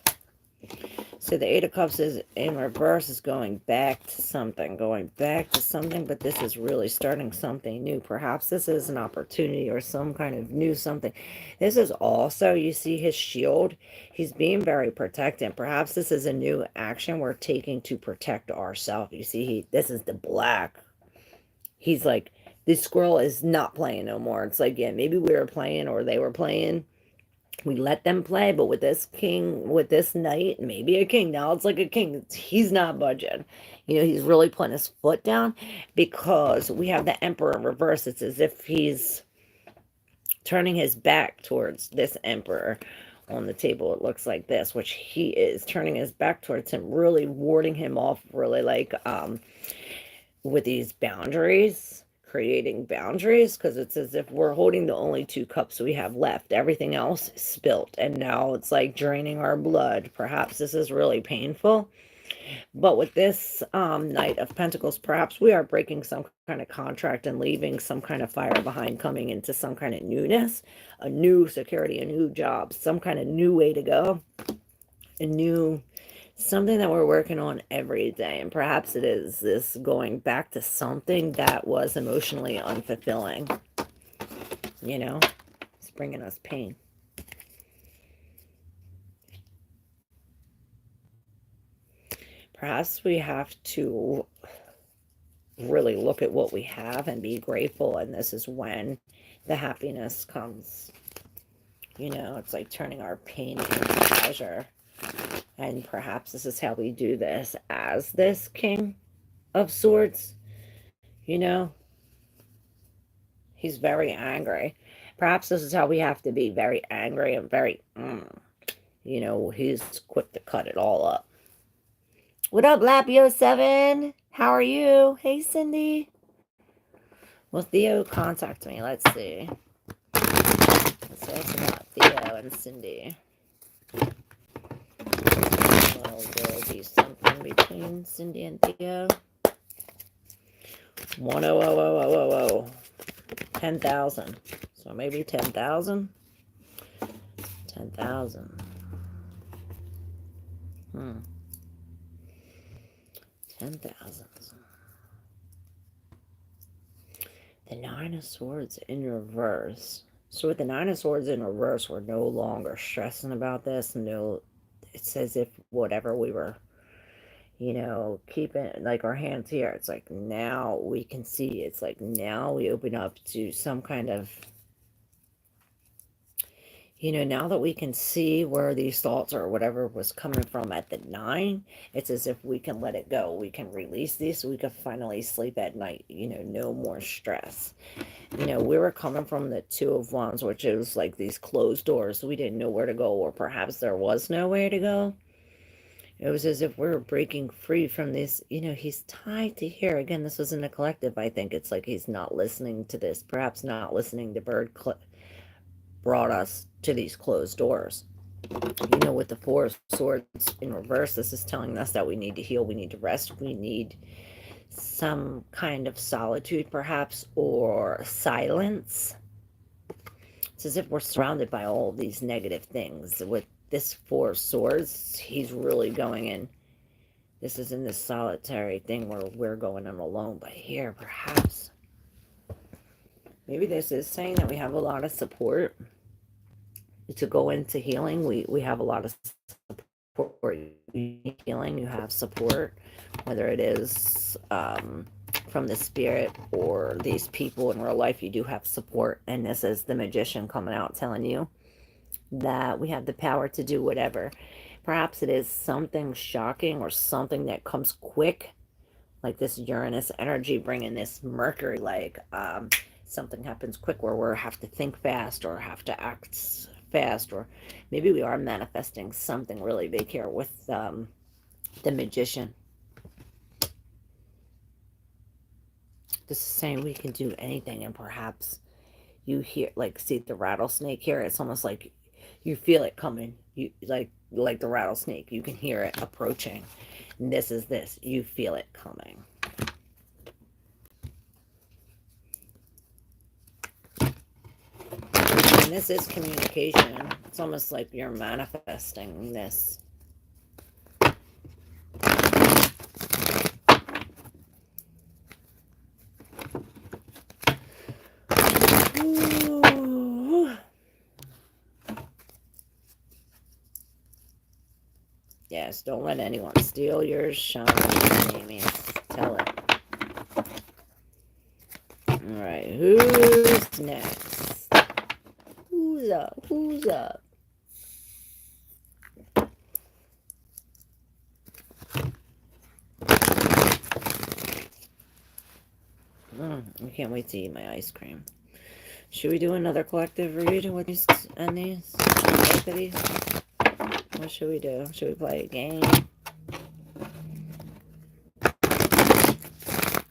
So the Eight of Cups is in reverse, is going back to something. But this is really starting something new. Perhaps this is an opportunity or some kind of new something. This is also, you see his shield. He's being very protective. Perhaps this is a new action we're taking to protect ourselves. You see, this is the Black. He's like, this squirrel is not playing no more. It's like, yeah, maybe we were playing or they were playing. We let them play, but with this king, with this knight, maybe a king. Now it's like a king. He's not budging. You know, he's really putting his foot down, because we have the Emperor in reverse. It's as if he's turning his back towards this Emperor on the table. It looks like this, which he is turning his back towards him, really warding him off, really like with these boundaries. Creating boundaries, because it's as if we're holding the only two cups we have left. Everything else is spilt, and now it's like draining our blood. Perhaps this is really painful, but with this Knight of Pentacles, perhaps we are breaking some kind of contract and leaving some kind of fire behind, coming into some kind of newness, a new security, a new job, some kind of new way to go, a new something that we're working on every day. And perhaps it is this going back to something that was emotionally unfulfilling. You know, it's bringing us pain. Perhaps we have to really look at what we have and be grateful. And this is when the happiness comes. You know, it's like turning our pain into pleasure. And perhaps this is how we do this as this King of Swords. You know, he's very angry. Perhaps this is how we have to be, very angry and very, you know, he's quick to cut it all up. What up, Lapio7? How are you? Hey, Cindy. Well, Theo, contact me. Let's see. Let's Say it's about Theo and Cindy. Well, there will be something between Cindy and Theo. 1000000. 10,000. So maybe 10,000. 10,000. 10,000. The Nine of Swords in reverse. So with the Nine of Swords in reverse, we're no longer stressing about this. No, it's as if whatever we were, you know, keeping like our hands here. It's like now we can see. It's like now we open up to some kind of, you know, now that we can see where these thoughts or whatever was coming from at the 9, it's as if we can let it go. We can release these so we can finally sleep at night. You know, no more stress. You know, we were coming from the Two of Wands, which is like these closed doors. We didn't know where to go, or perhaps there was nowhere to go. It was as if we were breaking free from this. You know, he's tied to here. Again, this was in the collective, I think. It's like he's not listening to this. Perhaps not listening to Bird brought us to these closed doors. You know, with the Four of Swords in reverse, this is telling us that we need to heal, we need to rest, we need some kind of solitude perhaps, or silence. It's as if we're surrounded by all these negative things. With this Four of Swords, he's really going in. This is in this solitary thing where we're going in alone. But here, perhaps, maybe this is saying that we have a lot of support to go into healing. We have a lot of support. Healing, you have support, whether it is from the spirit or these people in real life. You do have support, and this is the Magician coming out telling you that we have the power to do whatever. Perhaps it is something shocking or something that comes quick, like this Uranus energy bringing this Mercury, like something happens quick where we have to think fast or have to act fast, or maybe we are manifesting something really big here with the Magician. This is saying we can do anything, and perhaps you hear, like, see the rattlesnake here. It's almost like you feel it coming. You like the rattlesnake. You can hear it approaching. And this is this. You feel it coming. And this is communication. It's almost like you're manifesting this. Ooh. Yes, don't let anyone steal your shine, Amy. Tell it. Alright, who's next? Who's up? Who's up? I can't wait to eat my ice cream. Should we do another collective read with these and these? Both of these? What should we do? Should we play a game?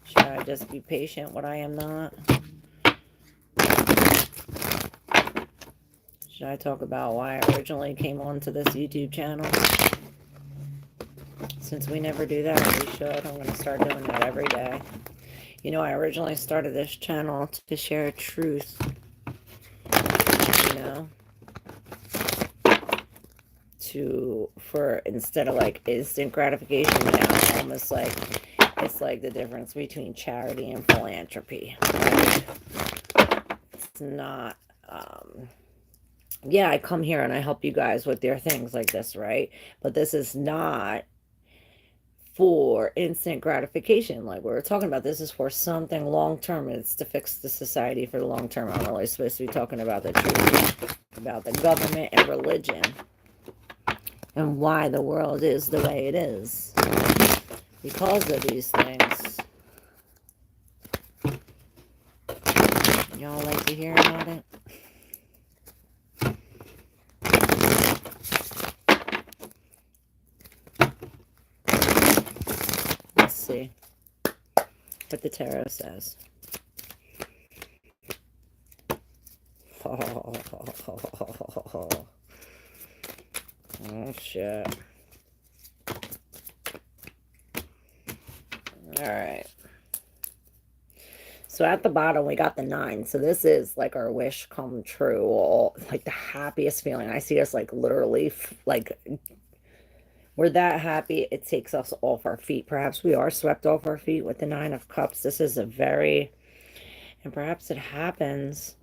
Should I just be patient when I am not? Should I talk about why I originally came onto this YouTube channel? Since we never do that, we should. I'm going to start doing that every day. You know, I originally started this channel to share truth. You know? For instead of like instant gratification, now almost like it's like the difference between charity and philanthropy. Right? It's not, yeah, I come here and I help you guys with their things like this, right? But this is not for instant gratification like we were talking about. This is for something long-term. It's to fix the society for the long term. I'm really supposed to be talking about the truth, about the government and religion, and why the world is the way it is because of these things. Y'all like to hear about it? Let's see what the tarot says. Oh, shit. All right. So at the bottom, we got the 9. So this is like our wish come true. All, like the happiest feeling. I see us like literally, like we're that happy. It takes us off our feet. Perhaps we are swept off our feet with the 9 of Cups. This is a very, and perhaps it happens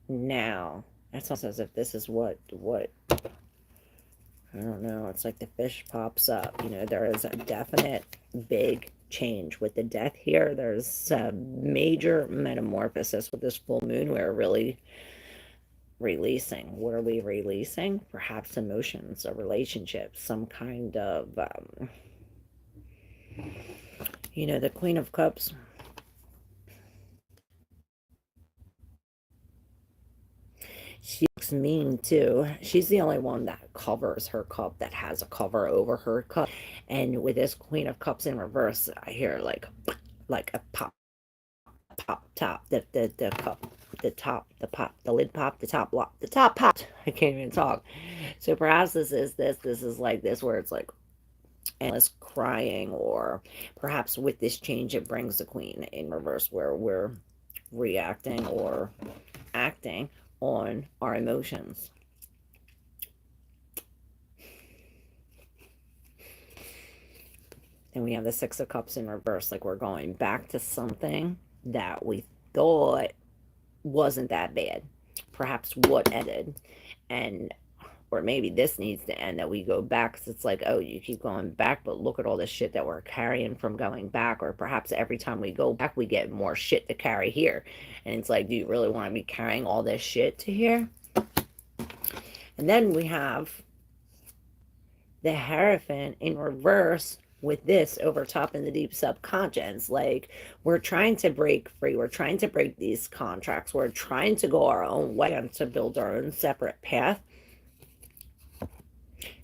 now. It's almost as if this is what, I don't know. It's like the fish pops up. You know, there is a definite big change with the death here. There's a major metamorphosis with this full moon. We're really releasing. What are we releasing? Perhaps emotions, a relationship, some kind of, you know, the Queen of Cups. She looks mean too. She's the only one that covers her cup, that has a cover over her cup. And with this Queen of Cups in reverse, I hear like a pop, top, the cup, the top, the pop, the lid pop, the top lock, the top popped. I can't even talk. So perhaps this is like this, where it's like endless crying, or perhaps with this change it brings the Queen in reverse, where we're reacting or acting on our emotions. And we have the 6 of Cups in reverse, like we're going back to something that we thought wasn't that bad. Perhaps what ended, and or maybe this needs to end, that we go back, because it's like, oh, you keep going back, but look at all the shit that we're carrying from going back. Or perhaps every time we go back, we get more shit to carry here. And it's like, do you really want to be carrying all this shit to here? And then we have the Hierophant in reverse, with this over top in the deep subconscious. Like, we're trying to break free. We're trying to break these contracts. We're trying to go our own way and to build our own separate path.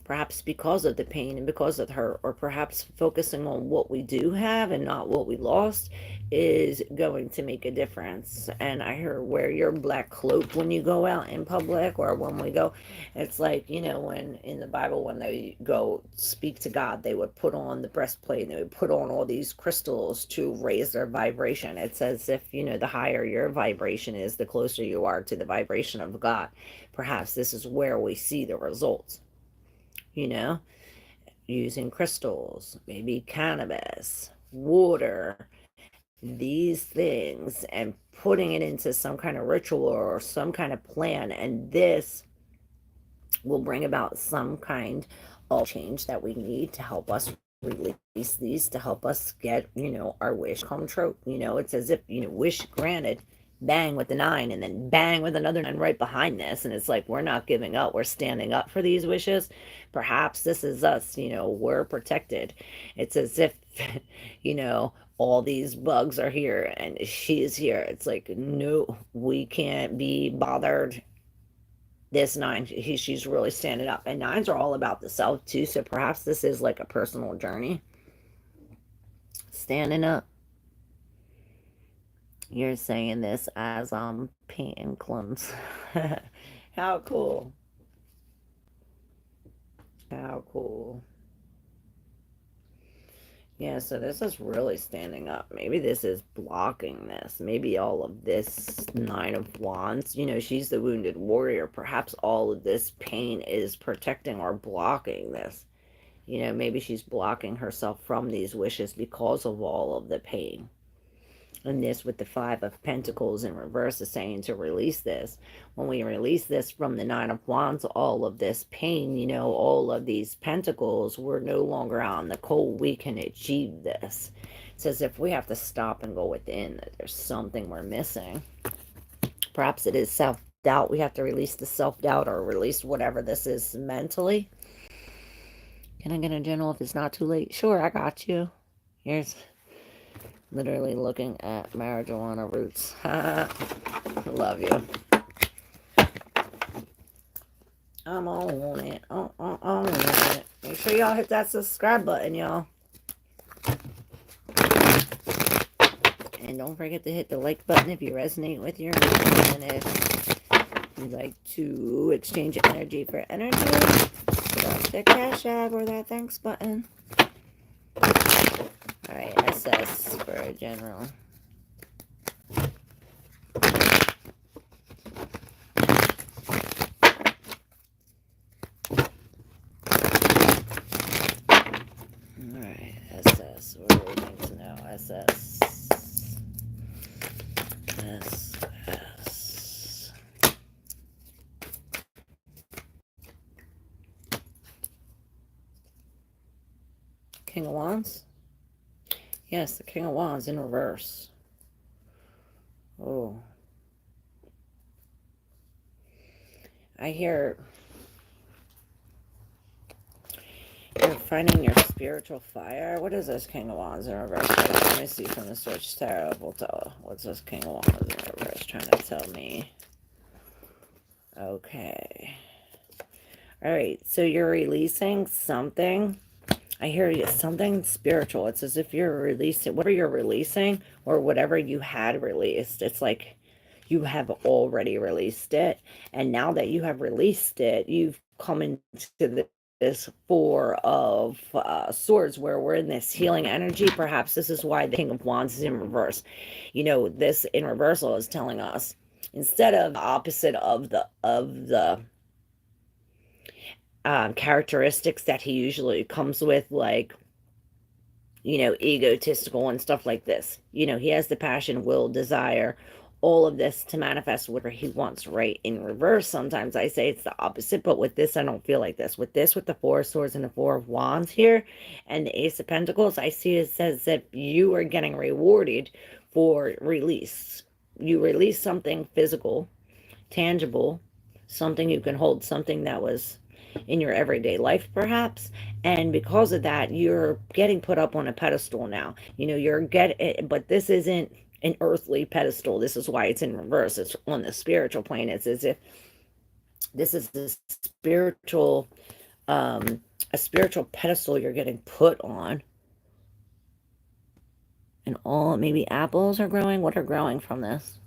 Perhaps because of the pain and because of her, or perhaps focusing on what we do have and not what we lost, is going to make a difference. And I hear, wear your black cloak when you go out in public, or when we go, it's like, you know, when in the Bible, when they go speak to God, they would put on the breastplate, and they would put on all these crystals to raise their vibration. It's as if, you know, the higher your vibration is, the closer you are to the vibration of God. Perhaps this is where we see the results. You know, using crystals, maybe cannabis, water, these things, and putting it into some kind of ritual or some kind of plan. And this will bring about some kind of change that we need to help us release these, to help us get, you know, our wish come true. You know, it's as if, you know, wish granted, bang with the 9, and then bang with another 9 right behind this. And it's like, we're not giving up. We're standing up for these wishes. Perhaps this is us, you know, we're protected. It's as if, you know, all these bugs are here and she's here. It's like, no, we can't be bothered. This 9, she's really standing up. And 9s are all about the self too. So perhaps this is like a personal journey. Standing up. You're saying this as I'm painting clones. How cool. How cool. Yeah, so this is really standing up. Maybe this is blocking this. Maybe all of this 9 of Wands, you know, she's the wounded warrior. Perhaps all of this pain is protecting or blocking this. You know, maybe she's blocking herself from these wishes because of all of the pain. And this with the 5 of Pentacles in reverse is saying to release this. When we release this from the 9 of Wands, all of this pain, you know, all of these pentacles, we're no longer out in the cold. We can achieve this. It's as if we have to stop and go within, that there's something we're missing. Perhaps it is self-doubt. We have to release the self-doubt, or release whatever this is mentally. Can I get a general if it's not too late? Sure, I got you. Here's literally looking at marijuana roots. Love you. I'm on it. On it. Make sure y'all hit that subscribe button, y'all. And don't forget to hit the like button if you resonate with your emotion. And if You'd like to exchange energy for energy? Select the Cash App or that thanks button. Alright, SS for general. Alright, SS. What do we need to know? SS. SS. King of Wands? Yes, the King of Wands in reverse. Oh. I hear you're finding your spiritual fire. What is this King of Wands in reverse? Let me see from the Switch Tarot. We'll tell. What's this King of Wands in reverse trying to tell me? Okay. Alright, so you're releasing something. I hear you, something spiritual. It's as if you're releasing, what are you releasing? Or whatever you had released. It's like you have already released it. And now that you have released it, you've come into this Four of Swords where we're in this healing energy. Perhaps this is why the King of Wands is in reverse. You know, this in reversal is telling us, instead of the opposite of the characteristics that he usually comes with, like, you know, egotistical and stuff like this. You know, he has the passion, will, desire, all of this to manifest whatever he wants, right? In reverse, sometimes I say it's the opposite, but with this, I don't feel like this. With this, with the Four of Swords and the Four of Wands here, and the Ace of Pentacles, I see it says that you are getting rewarded for release. You release something physical, tangible, something you can hold, something that was in your everyday life perhaps, and because of that you're getting put up on a pedestal now. You know, you're getting, but this isn't an earthly pedestal. This is why it's in reverse. It's on the spiritual plane. It's as if this is a spiritual pedestal you're getting put on, and all maybe apples are growing. What are growing from this?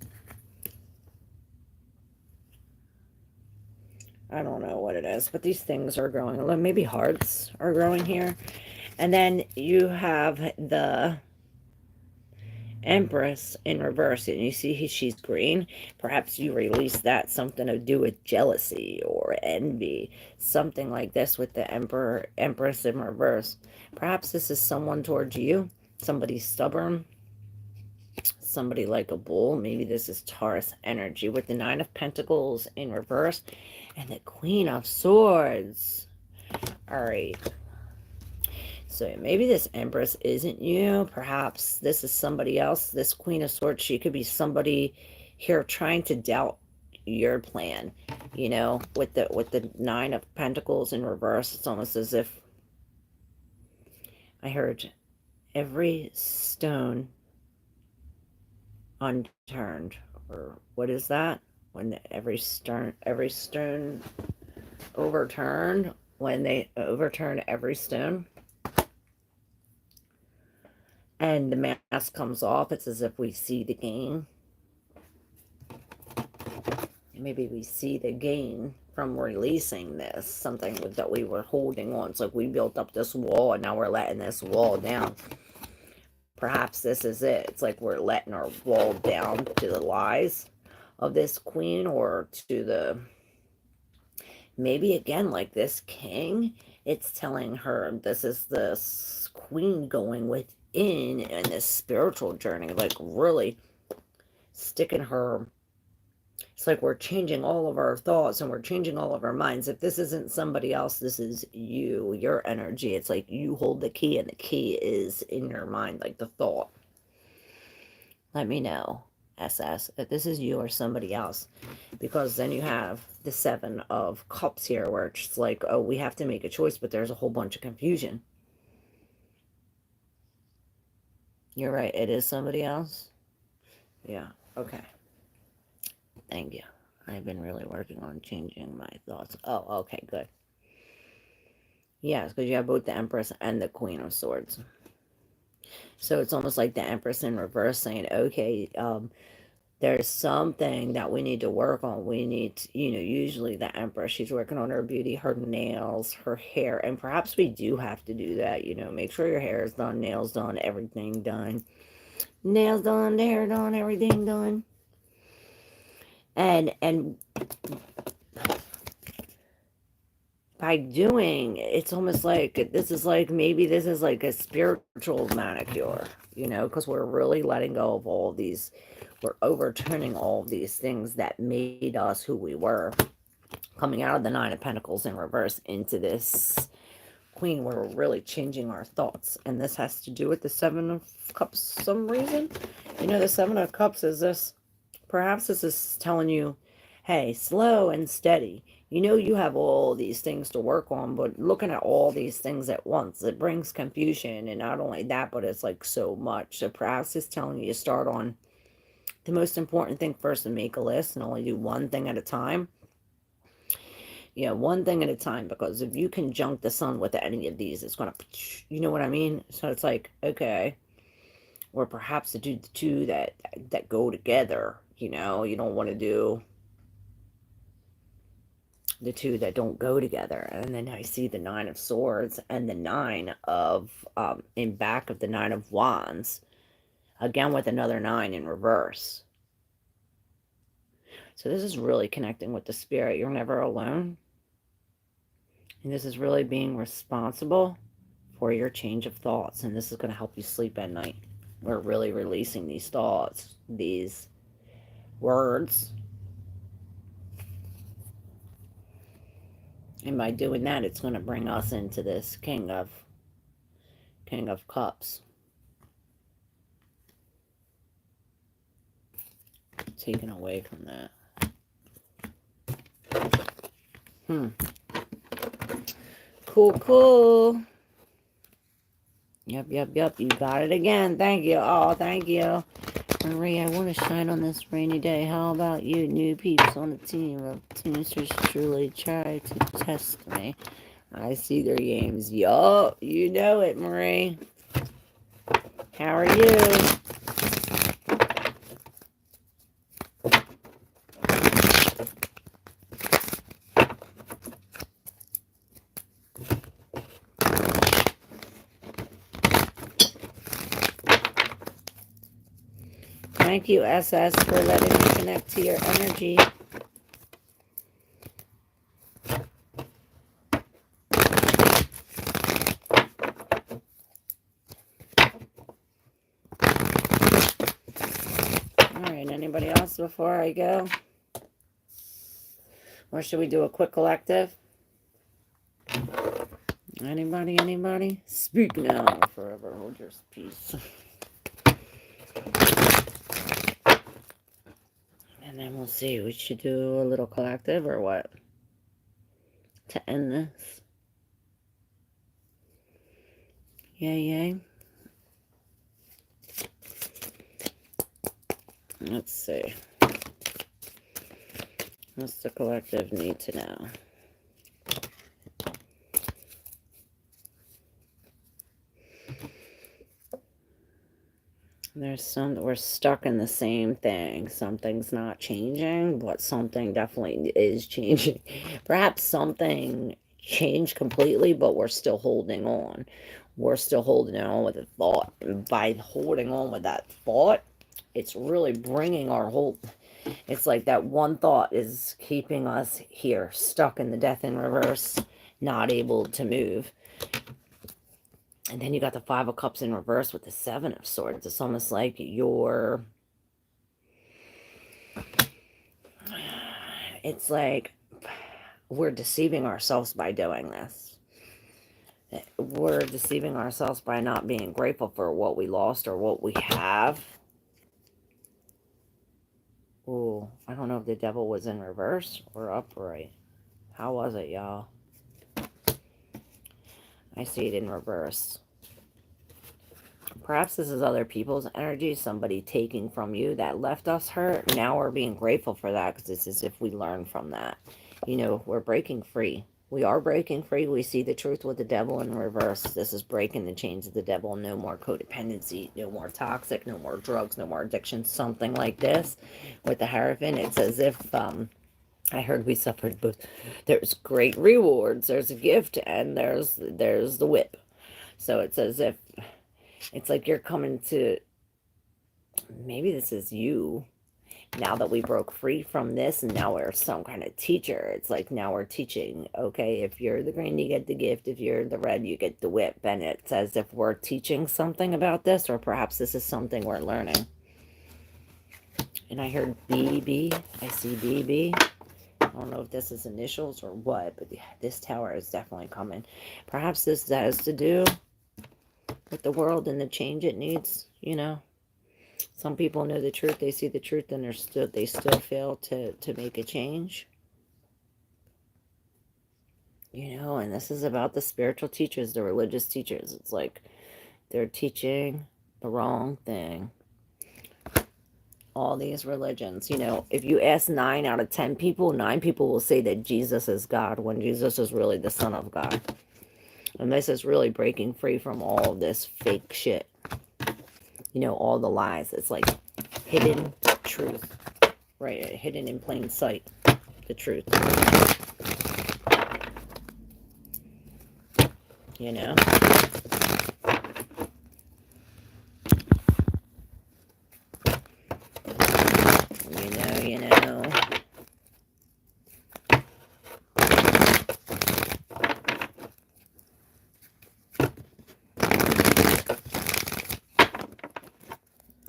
I don't know what it is, but these things are growing. Maybe hearts are growing here. And then you have the Empress in reverse, and you see she's green. Perhaps you release that, something to do with jealousy or envy, something like this with the Empress in reverse. Perhaps this is someone towards you, somebody stubborn, somebody like a bull. Maybe this is Taurus energy with the Nine of Pentacles in reverse and the Queen of Swords. All right. So maybe this Empress isn't you. Perhaps this is somebody else. This Queen of Swords, she could be somebody here trying to doubt your plan. You know, with the Nine of Pentacles in reverse, it's almost as if I heard every stone unturned. Or what is that? When every stone overturned, when they overturn every stone and the mask comes off, it's as if we see the gain. Maybe we see the gain from releasing this, something that we were holding on. It's like we built up this wall and now we're letting this wall down. Perhaps this is it. It's like we're letting our wall down to the lies of this queen, or to the, maybe again, like this king, it's telling her this is this queen going within in this spiritual journey, like really sticking her. It's like we're changing all of our thoughts and we're changing all of our minds. If this isn't somebody else, this is you, your energy. It's like you hold the key and the key is in your mind, like the thought. Let me know, SS, if this is you or somebody else, because then you have the Seven of Cups here where it's like, oh, we have to make a choice, but there's a whole bunch of confusion. You're right, it is somebody else. Yeah, okay. Thank you. I've been really working on changing my thoughts. Oh, okay, good. Yes, because you have both the Empress and the Queen of Swords. So it's almost like the Empress in reverse saying, okay, there's something that we need to work on. We need to, usually the Empress, she's working on her beauty, her nails, her hair, and perhaps we do have to do that. Make sure your hair is done, nails done, everything done. Nails done, hair done, everything done. And by doing, it's almost like maybe this is like a spiritual manicure, because we're really letting go of all of these, we're overturning all of these things that made us who we were, coming out of the Nine of Pentacles in reverse into this Queen, where we're really changing our thoughts. And this has to do with the Seven of Cups for some reason. The Seven of Cups is this, perhaps this is telling you, hey, slow and steady. You have all these things to work on, but looking at all these things at once, it brings confusion. And not only that, but it's like so much. So perhaps it's telling you to start on the most important thing first and make a list and only do one thing at a time. One thing at a time, because if you conjunct the sun with any of these, it's going to, you know what I mean? So it's like, okay, or perhaps to do the two that go together, you don't want to do the two that don't go together. And then I see the Nine of Swords and the Nine of, in back of the Nine of Wands, again with another 9 in reverse. So this is really connecting with the spirit. You're never alone. And this is really being responsible for your change of thoughts. And this is going to help you sleep at night. We're really releasing these thoughts, these words. And by doing that, it's going to bring us into this King of Cups. Taken away from that. Cool. Yep. You got it again. Thank you. Oh, thank you. Marie, I want to shine on this rainy day. How about you, new peeps on the team of Teamsters truly try to test me? I see their games. Yup, you know it, Marie. How are you? Thank you, SS, for letting me connect to your energy. Alright, anybody else before I go? Or should we do a quick collective? Anybody? Speak now or forever hold your peace. And then we'll see. We should do a little collective or what? To end this. Yay. Let's see. What's the collective need to know? We're stuck in the same thing. Something's not changing, but something definitely is changing. Perhaps something changed completely, but we're still holding on. We're still holding on with a thought. And by holding on with that thought, it's really bringing our whole... It's like that one thought is keeping us here, stuck in the death in reverse, not able to move. And then you got the Five of Cups in reverse with the Seven of Swords. It's almost like it's like we're deceiving ourselves by doing this. We're deceiving ourselves by not being grateful for what we lost or what we have. Ooh, I don't know if the Devil was in reverse or upright. How was it, y'all? I see it in reverse. Perhaps this is other people's energy, somebody taking from you that left us hurt. Now we're being grateful for that because it's as if we learn from that. We're breaking free. We are breaking free. We see the truth with the devil in reverse. This is breaking the chains of the devil. No more codependency, no more toxic, no more drugs, no more addiction, something like this. With the Hierophant, it's as if, I heard we suffered both. There's great rewards, there's a gift, and there's the whip. So it's as if, it's like you're coming to, maybe this is you, now that we broke free from this, and now we're some kind of teacher. It's like now we're teaching. Okay, if you're the green, you get the gift. If you're the red, you get the whip. And it's as if we're teaching something about this, or perhaps this is something we're learning. And I heard BB. I see BB. I don't know if this is initials or what, but this tower is definitely coming. Perhaps this has to do with the world and the change it needs, you know. Some people know the truth, they see the truth, and they still fail to make a change. You know, and this is about the spiritual teachers, the religious teachers. It's like they're teaching the wrong thing. All these religions, you know, if you ask 9 out of 10 people, 9 people will say that Jesus is God when Jesus is really the Son of God. And this is really breaking free from all of this fake shit. You know, all the lies. It's like hidden truth, right? Hidden in plain sight, the truth. You know? You know.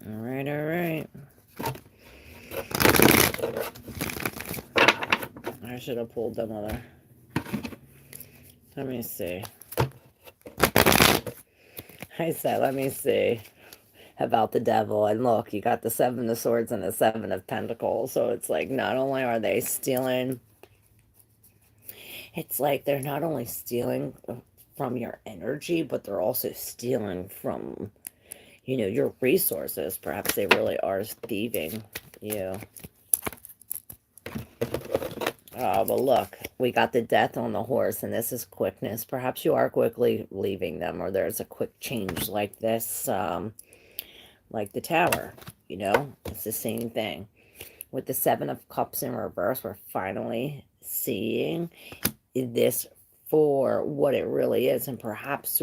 All right. I should have pulled them other. Let me see. I said, let me see about the devil. And look, you got the 7 of Swords and the 7 of Pentacles. So it's like, not only are they stealing, it's like they're not only stealing from your energy, but they're also stealing from, you know, your resources. Perhaps they really are thieving you. Oh, but look, we got the Death on the horse, and this is quickness. Perhaps you are quickly leaving them, or there's a quick change like this, like the Tower, you know? It's the same thing. With the 7 of Cups in reverse, we're finally seeing this for what it really is, and perhaps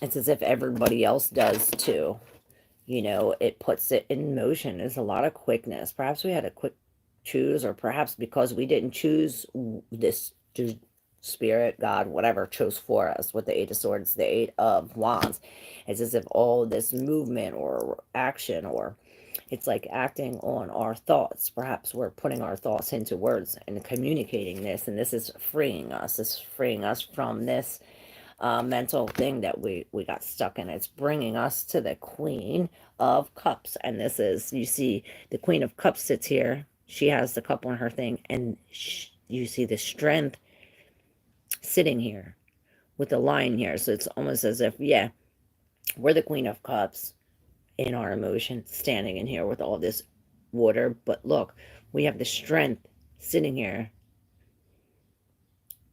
it's as if everybody else does too. You know, it puts it in motion. There's a lot of quickness. Perhaps we had a quick choose, or perhaps because we didn't choose this spirit, God, whatever, chose for us with the 8 of Swords, the 8 of Wands. It's as if all this movement or action, or it's like acting on our thoughts. Perhaps we're putting our thoughts into words and communicating this, and this is freeing us. This is freeing us from this mental thing that we got stuck in. It's bringing us to the Queen of Cups. And this is, you see, the Queen of Cups sits here. She has the cup on her thing. And you see the strength sitting here with the line here. So it's almost as if, yeah, we're the Queen of Cups in our emotion, standing in here with all this water. But look, we have the strength sitting here.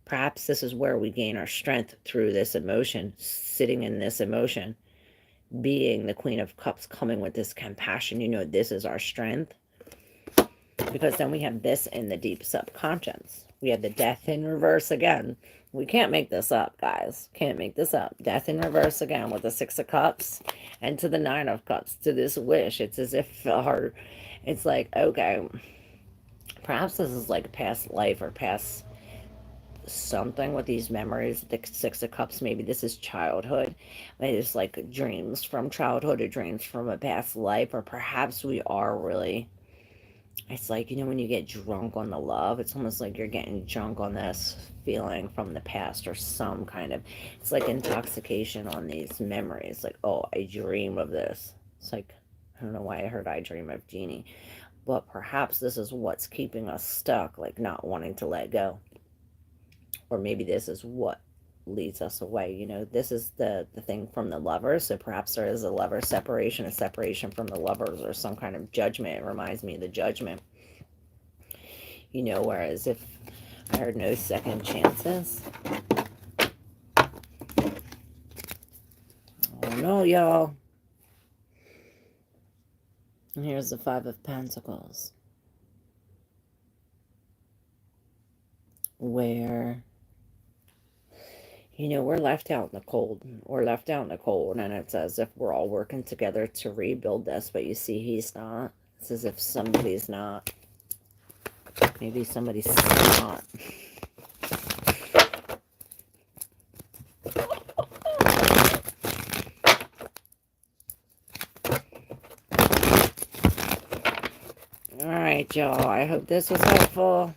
Perhaps this is where we gain our strength, through this emotion, sitting in this emotion, being the Queen of Cups, coming with this compassion. You know, this is our strength. Because then we have this in the deep subconscious. We have the Death in reverse again. We can't make this up, guys. Can't make this up. Death in reverse again with the 6 of Cups and to the 9 of Cups, to this wish. It's as if it's like, okay, perhaps this is like past life or past something with these memories. The 6 of Cups, maybe this is childhood. It's like dreams from childhood, or dreams from a past life, or perhaps we are really, it's like, you know, when you get drunk on the love, it's almost like you're getting drunk on this feeling from the past, or some kind of, it's like intoxication on these memories. Like, oh, I dream of this. It's like, I don't know why I heard I dream of Jeannie, but perhaps this is what's keeping us stuck, like not wanting to let go. Or maybe this is what leads us away. You know, this is the thing from the Lovers. So perhaps there is a lover separation, a separation from the Lovers, or some kind of judgment. It reminds me of the Judgment. You know, whereas if I heard no second chances. Oh no, y'all. And here's the Five of Pentacles. Where, you know, we're left out in the cold. We're left out in the cold, and it's as if we're all working together to rebuild this, but you see he's not. It's as if somebody's not. Maybe somebody's not. Alright, y'all. I hope this was helpful.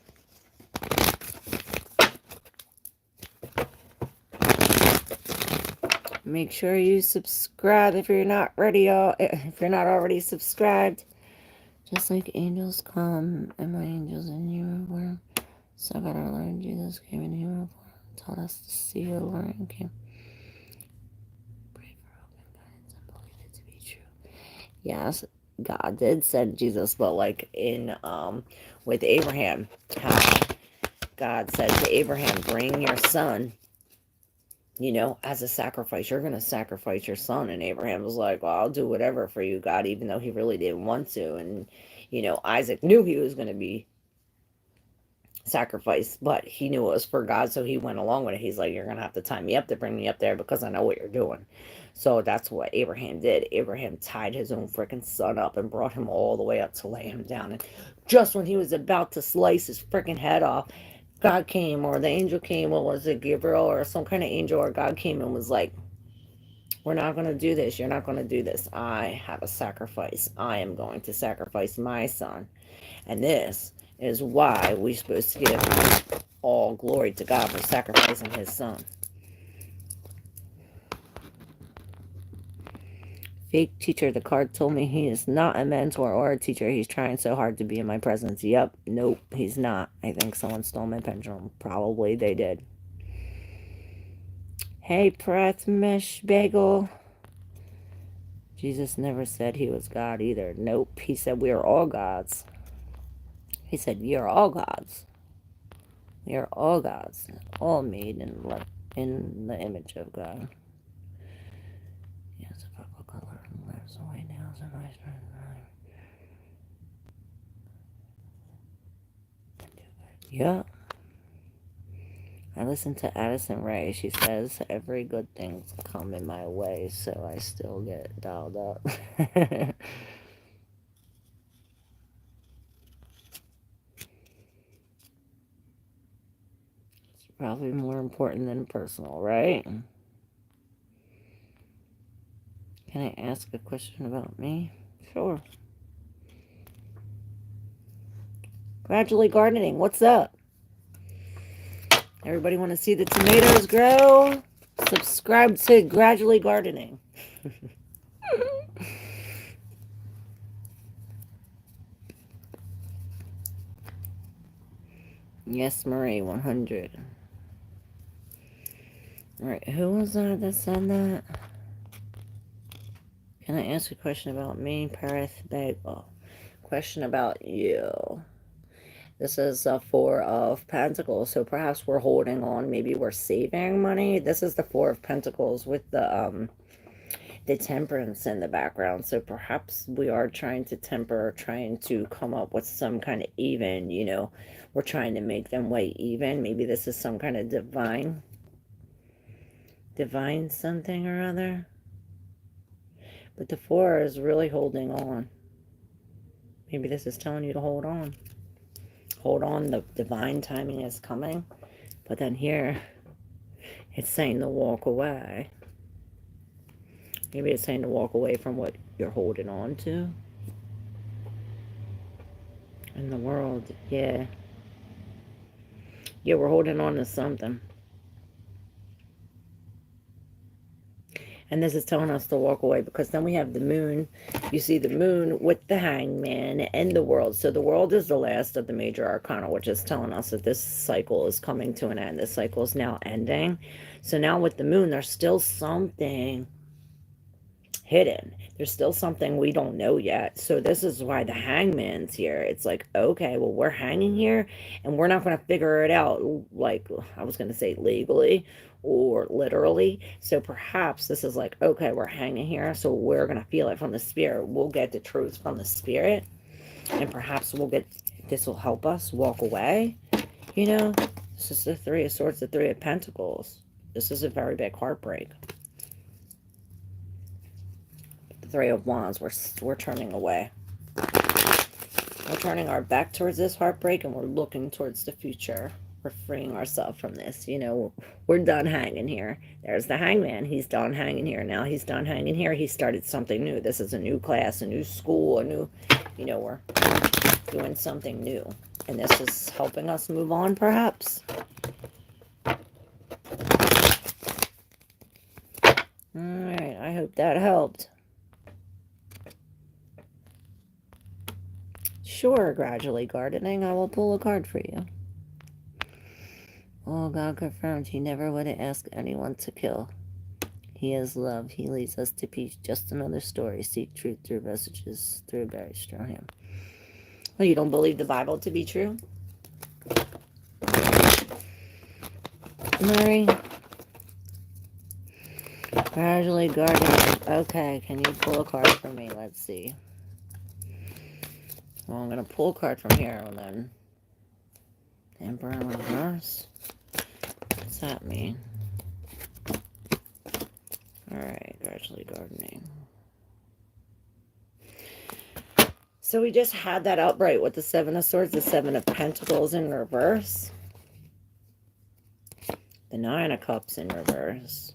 Make sure you subscribe if you're not ready, y'all. If you're not already subscribed. Just like angels come, and my angels in human form. So God our Lord Jesus came in human form. Taught us to see your Lord and came. Pray for open guidance and believe it to be true. Yes, God did send Jesus, but like in with Abraham, how God said to Abraham, bring your son, you know, as a sacrifice. You're going to sacrifice your son. And Abraham was like, well, I'll do whatever for you, God, even though he really didn't want to. And, you know, Isaac knew he was going to be sacrificed, but he knew it was for God, so he went along with it. He's like, you're going to have to tie me up to bring me up there because I know what you're doing. So that's what Abraham did. Abraham tied his own freaking son up and brought him all the way up to lay him down. And just when he was about to slice his freaking head off, God came, or the angel came, or was it Gabriel or some kind of angel, or God came and was like, we're not going to do this. You're not going to do this. I have a sacrifice. I am going to sacrifice my son. And this is why we're supposed to give all glory to God for sacrificing his son. Fake teacher, the card told me he is not a mentor or a teacher. He's trying so hard to be in my presence. Yep, nope, he's not. I think someone stole my pendulum. Probably they did. Hey, Pratmesh Bagel. Jesus never said he was God either. Nope, he said we are all gods. He said, you are all gods. We are all gods, all made in the image of God. Yes, a purple color and lips, white nails, and eyes. Yeah. I listened to Addison Rae. She says every good thing's come in my way, so I still get dialed up. It's probably more important than personal, right? Can I ask a question about me? Sure. Gradually Gardening, what's up? Everybody want to see the tomatoes grow? Subscribe to Gradually Gardening. Yes, Marie, 100. Alright, who was that said that? Can I ask a question about me, Parith Bagel? Question about you. This is a Four of Pentacles, so perhaps we're holding on. Maybe we're saving money. This is the Four of Pentacles with the Temperance in the background. So perhaps we are trying to temper, trying to come up with some kind of even, you know. We're trying to make them way even. Maybe this is some kind of divine something or other. But the Four is really holding on. Maybe this is telling you to hold on. Hold on, the divine timing is coming. But then here, it's saying to walk away. Maybe it's saying to walk away from what you're holding on to. In the world, yeah. Yeah, we're holding on to something. And this is telling us to walk away, because then we have the moon. You see the moon with the hangman and the world. So the world is the last of the major arcana, which is telling us that this cycle is coming to an end. This cycle is now ending. So now with the moon, there's still something hidden. There's still something we don't know yet. So this is why the hangman's here. It's like, okay, well, we're hanging here and we're not going to figure it out, like I was going to say legally or literally. So perhaps this is like, okay, we're hanging here, so we're going to feel it from the spirit. We'll get the truth from the spirit, and perhaps this will help us walk away. You know, this is the Three of Swords, the Three of Pentacles. This is a very big heartbreak. The Three of Wands, we're turning away. We're turning our back towards this heartbreak and we're looking towards the future. We're freeing ourselves from this. You know, we're done hanging here. There's the hangman. He's done hanging here. Now he's done hanging here. He started something new. This is a new class, a new school, a new, you know, we're doing something new. And this is helping us move on, perhaps. Alright, I hope that helped. Sure, gradually gardening. I will pull a card for you. Oh, God confirmed he never would have asked anyone to kill. He is love. He leads us to peace. Just another story. Seek truth through messages through Barry Stroham. Well, you don't believe the Bible to be true? Mary? Gradually gardening. Okay, can you pull a card for me? Let's see. Well, I'm going to pull a card from here and then Emperor in reverse. What's that mean? Alright, gradually gardening. So we just had that outright with the Seven of Swords, the Seven of Pentacles in reverse. The Nine of Cups in reverse.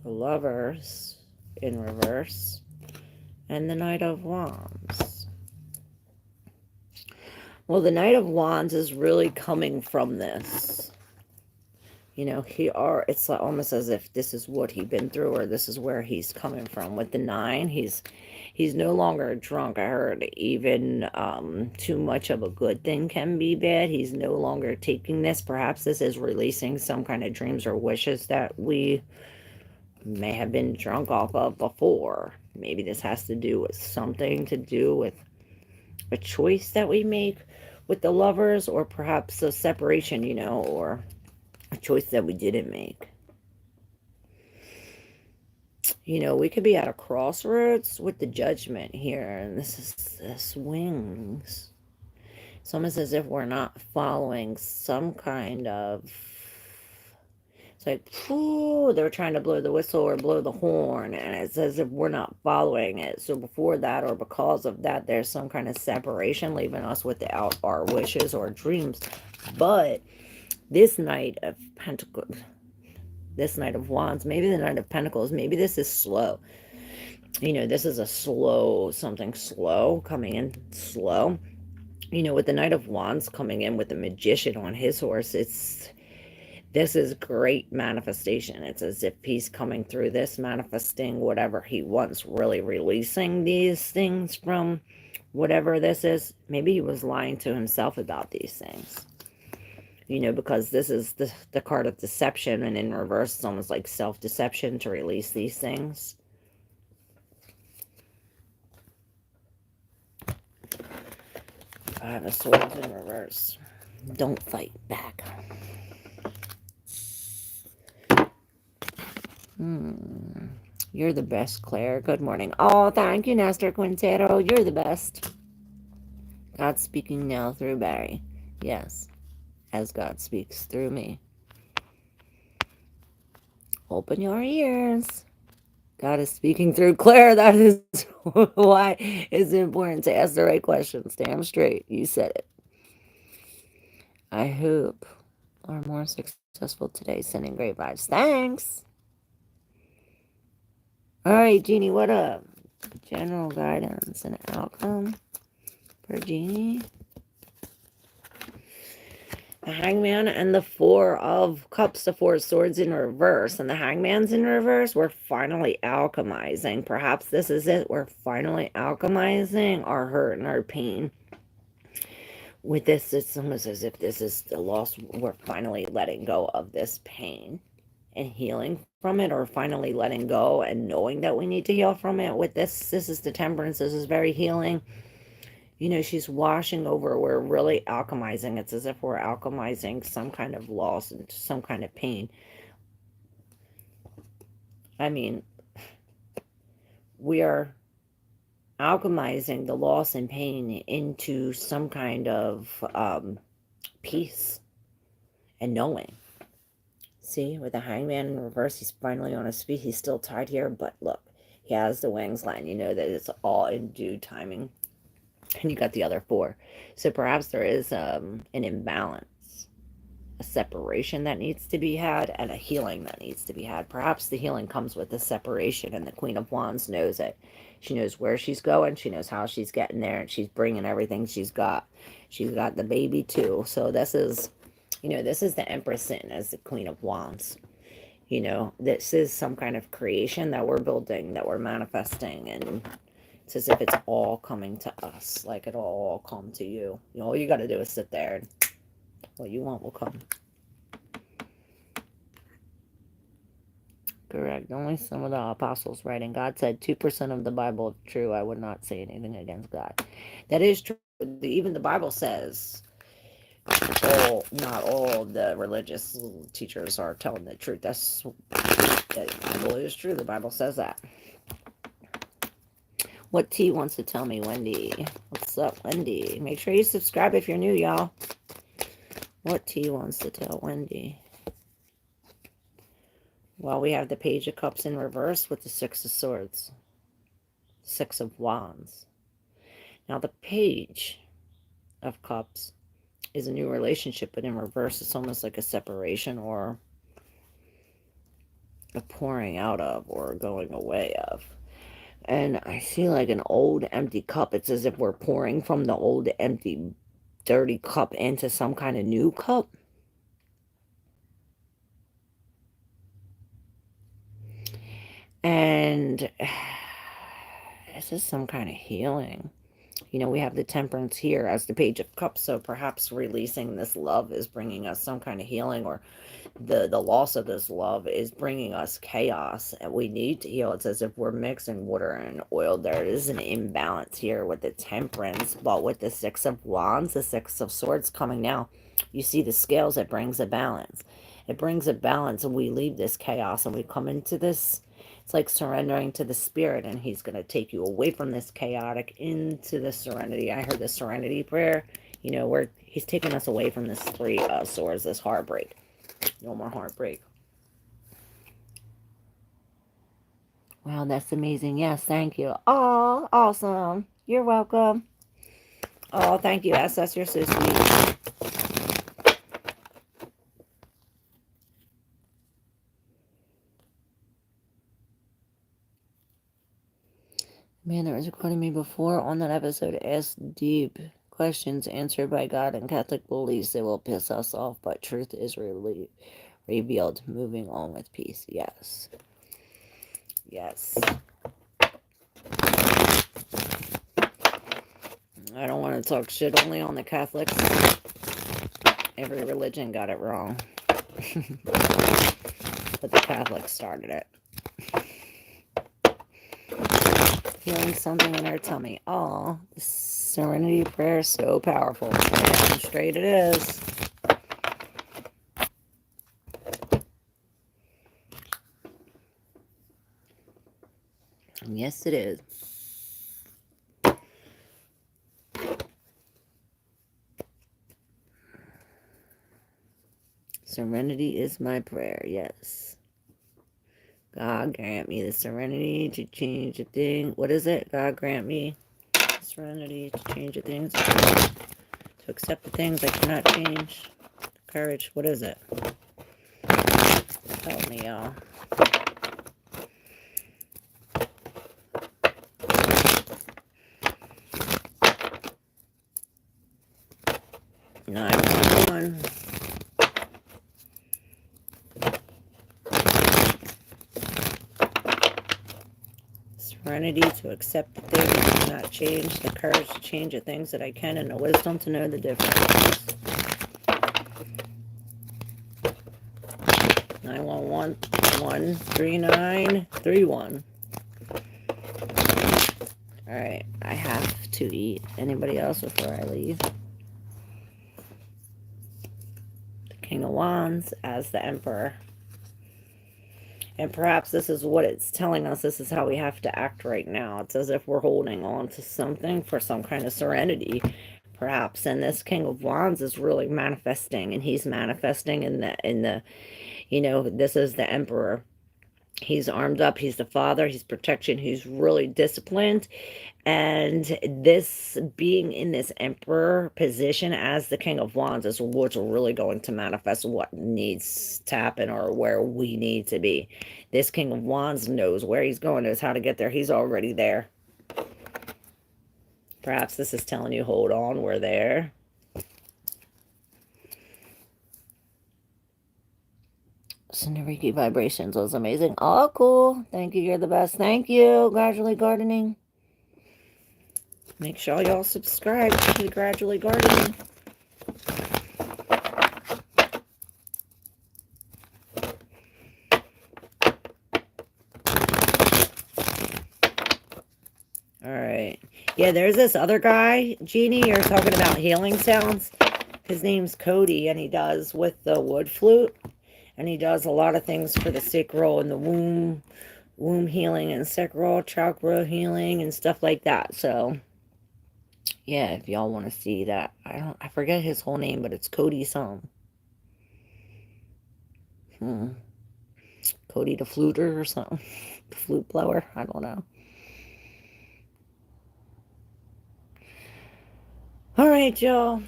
The Lovers in reverse. And the Knight of Wands. Well, the Knight of Wands is really coming from this. You know, it's like almost as if this is what he's been through, or this is where he's coming from. With the 9, he's no longer drunk. I heard even too much of a good thing can be bad. He's no longer taking this. Perhaps this is releasing some kind of dreams or wishes that we may have been drunk off of before. Maybe this has to do with something to do with a choice that we make with the Lovers, or perhaps a separation, you know, or a choice that we didn't make. You know, we could be at a crossroads with the Judgment here, and this swings. It's almost as if we're not following some kind of, it's like, whew, they're trying to blow the whistle or blow the horn, and it's as if we're not following it. So before that, or because of that, there's some kind of separation, leaving us without our wishes or dreams. But this Knight of Pentacles, this Knight of Wands, maybe the Knight of Pentacles, maybe this is slow. You know, this is a slow, something slow, coming in slow. You know, with the Knight of Wands coming in with the Magician on his horse, this is great manifestation. It's as if he's coming through this, manifesting whatever he wants, really releasing these things from whatever this is. Maybe he was lying to himself about these things. You know, because this is the card of deception, and in reverse, it's almost like self-deception to release these things. Five of Swords in reverse. Don't fight back. You're the best, Claire. Good morning. Oh, thank you, Nestor Quintero. You're the best. God speaking now through Barry. Yes, as God speaks through me. Open your ears. God is speaking through Claire. That is why it's important to ask the right questions. Damn straight. You said it. I hope are more successful today. Sending great vibes. Thanks. All right, Jeannie, what up? General guidance and outcome for Jeannie. The Hangman and the Four of Cups, the Four of Swords in reverse. And the Hangman's in reverse. We're finally alchemizing. Perhaps this is it. We're finally alchemizing our hurt and our pain. With this, it's almost as if this is the loss. We're finally letting go of this pain. and healing from it, or finally letting go and knowing that we need to heal from it. With this is the temperance. This is very healing. You know, she's washing over. We're really alchemizing. It's as if we're alchemizing some kind of loss and some kind of pain. I mean, we are alchemizing the loss and pain into some kind of peace and knowing. See, with the hangman in reverse, he's finally on his feet. He's still tied here, but look, he has the wings lying. You know that it's all in due timing. And you got the other four. So perhaps there is an imbalance, a separation that needs to be had, and a healing that needs to be had. Perhaps the healing comes with the separation, and the Queen of Wands knows it. She knows where she's going. She knows how she's getting there, and she's bringing everything she's got. She's got the baby too. So this is, you know, this is the Empress sitting as the Queen of Wands. You know, this is some kind of creation that we're building, that we're manifesting, and it's as if it's all coming to us, like it'll all come to you. You know, all you got to do is sit there, and what you want will come. Correct. Only some of the apostles writing. God said 2% of the Bible is true. I would not say anything against God. That is true. Even the Bible says not all the religious teachers are telling the truth. That Bible is true. The Bible says that. What T wants to tell me, Wendy? What's up, Wendy? Make sure you subscribe if you're new, y'all. What T wants to tell Wendy? Well, we have the Page of Cups in reverse with the Six of Swords. Six of Wands. Now, the Page of Cups is a new relationship, but in reverse, it's almost like a separation or a pouring out of or going away of. And I see like an old empty cup. It's as if we're pouring from the old empty dirty cup into some kind of new cup. And this is some kind of healing. You know, we have the Temperance here as the Page of Cups, so perhaps releasing this love is bringing us some kind of healing, or the loss of this love is bringing us chaos, and we need to heal. It's as if we're mixing water and oil. There is an imbalance here with the Temperance, but with the Six of Wands, the Six of Swords coming now, you see the scales. It brings a balance. It brings a balance, and we leave this chaos, and we come into this. It's like surrendering to the Spirit, and he's going to take you away from this chaotic into the serenity. I heard the serenity prayer, you know, where he's taking us away from this Three of Swords, this heartbreak. No more heartbreak. Wow, that's amazing. Yes, thank you. Oh, awesome. You're welcome. Oh, thank you, SS. You're so sweet. Man that was recording me before on that episode asked deep questions answered by God and Catholic beliefs. They will piss us off, but truth is revealed. Moving on with peace. Yes. Yes. I don't want to talk shit only on the Catholics. Every religion got it wrong. But the Catholics started it. Feeling something in her tummy. Oh, the serenity prayer is so powerful. Damn straight it is. Yes, it is. Serenity is my prayer, yes. God grant me the serenity to change a thing. What is it? God grant me serenity to change the things, to accept the things I cannot change. Courage. What is it? Help me, y'all. One. Serenity to accept the things I cannot change, the courage to change the things that I can, and the wisdom to know the difference. 911 13931. All right, I have to eat. Anybody else before I leave? The King of Wands as the Emperor. And perhaps this is what it's telling us. This is how we have to act right now. It's as if we're holding on to something for some kind of serenity, perhaps. And this King of Wands is really manifesting, and he's manifesting in the, you know, this is the Emperor. He's armed up. He's the father. He's protection. He's really disciplined. And this being in this Emperor position as the King of Wands is what's really going to manifest what needs to happen or where we need to be. This King of Wands knows where he's going, knows how to get there. He's already there. Perhaps this is telling you, hold on, we're there. Reiki vibrations was amazing. Oh, cool. Thank you. You're the best. Thank you. Gradually Gardening. Make sure y'all subscribe to Gradually Gardening. All right. Yeah, there's this other guy, Jeannie. You're talking about healing sounds. His name's Cody, and he does with the wood flute. And he does a lot of things for the sacral and the womb healing and sacral chakra healing and stuff like that. So, yeah, if y'all want to see that. I forget his whole name, but it's Cody something. Cody the fluter or something. The flute blower. I don't know. All right, y'all.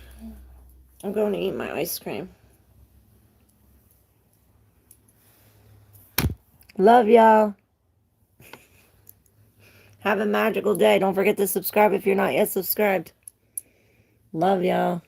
I'm going to eat my ice cream. Love y'all. Have a magical day. Don't forget to subscribe if you're not yet subscribed. Love y'all.